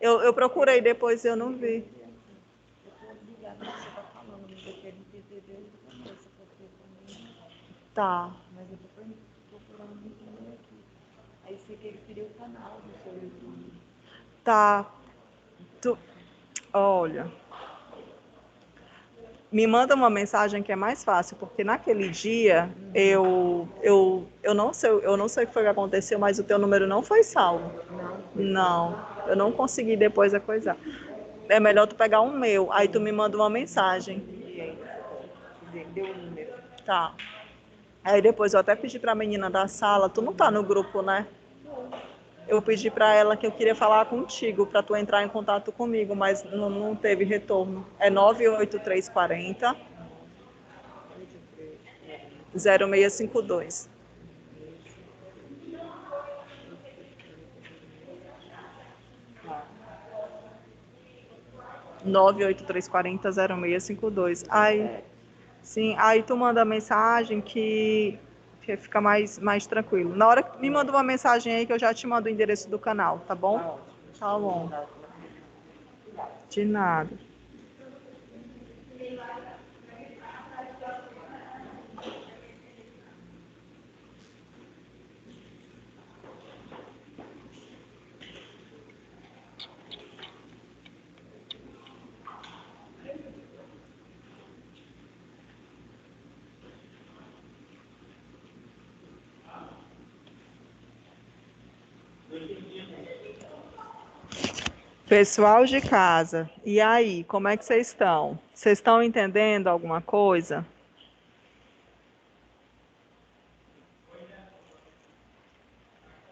Eu procurei depois e eu não vi. Tá. Mas eu tô procurando muito número aqui. Aí sei que ele queria o canal do seu YouTube. Tá. Olha. Me manda uma mensagem que é mais fácil, porque naquele dia eu não sei o que foi que aconteceu, mas o teu número não foi salvo. Não, eu não consegui depois a coisa. É melhor tu pegar um meu, aí tu me manda uma mensagem. Deu o número. Tá. Aí depois eu até pedi para a menina da sala, tu não tá no grupo, né? Eu pedi para ela que eu queria falar contigo, para tu entrar em contato comigo, mas não teve retorno. É 98340 0652. Tá. 98340 0652. Aí, sim, aí tu manda mensagem que que fica mais tranquilo. Na hora que me manda uma mensagem aí que eu já te mando o endereço do canal, tá bom? Tá bom. De nada. Pessoal de casa, e aí, como é que vocês estão? Vocês estão entendendo alguma coisa?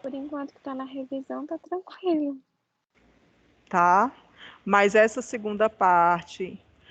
Por enquanto que tá na revisão, tá tranquilo. Tá? Mas essa segunda parte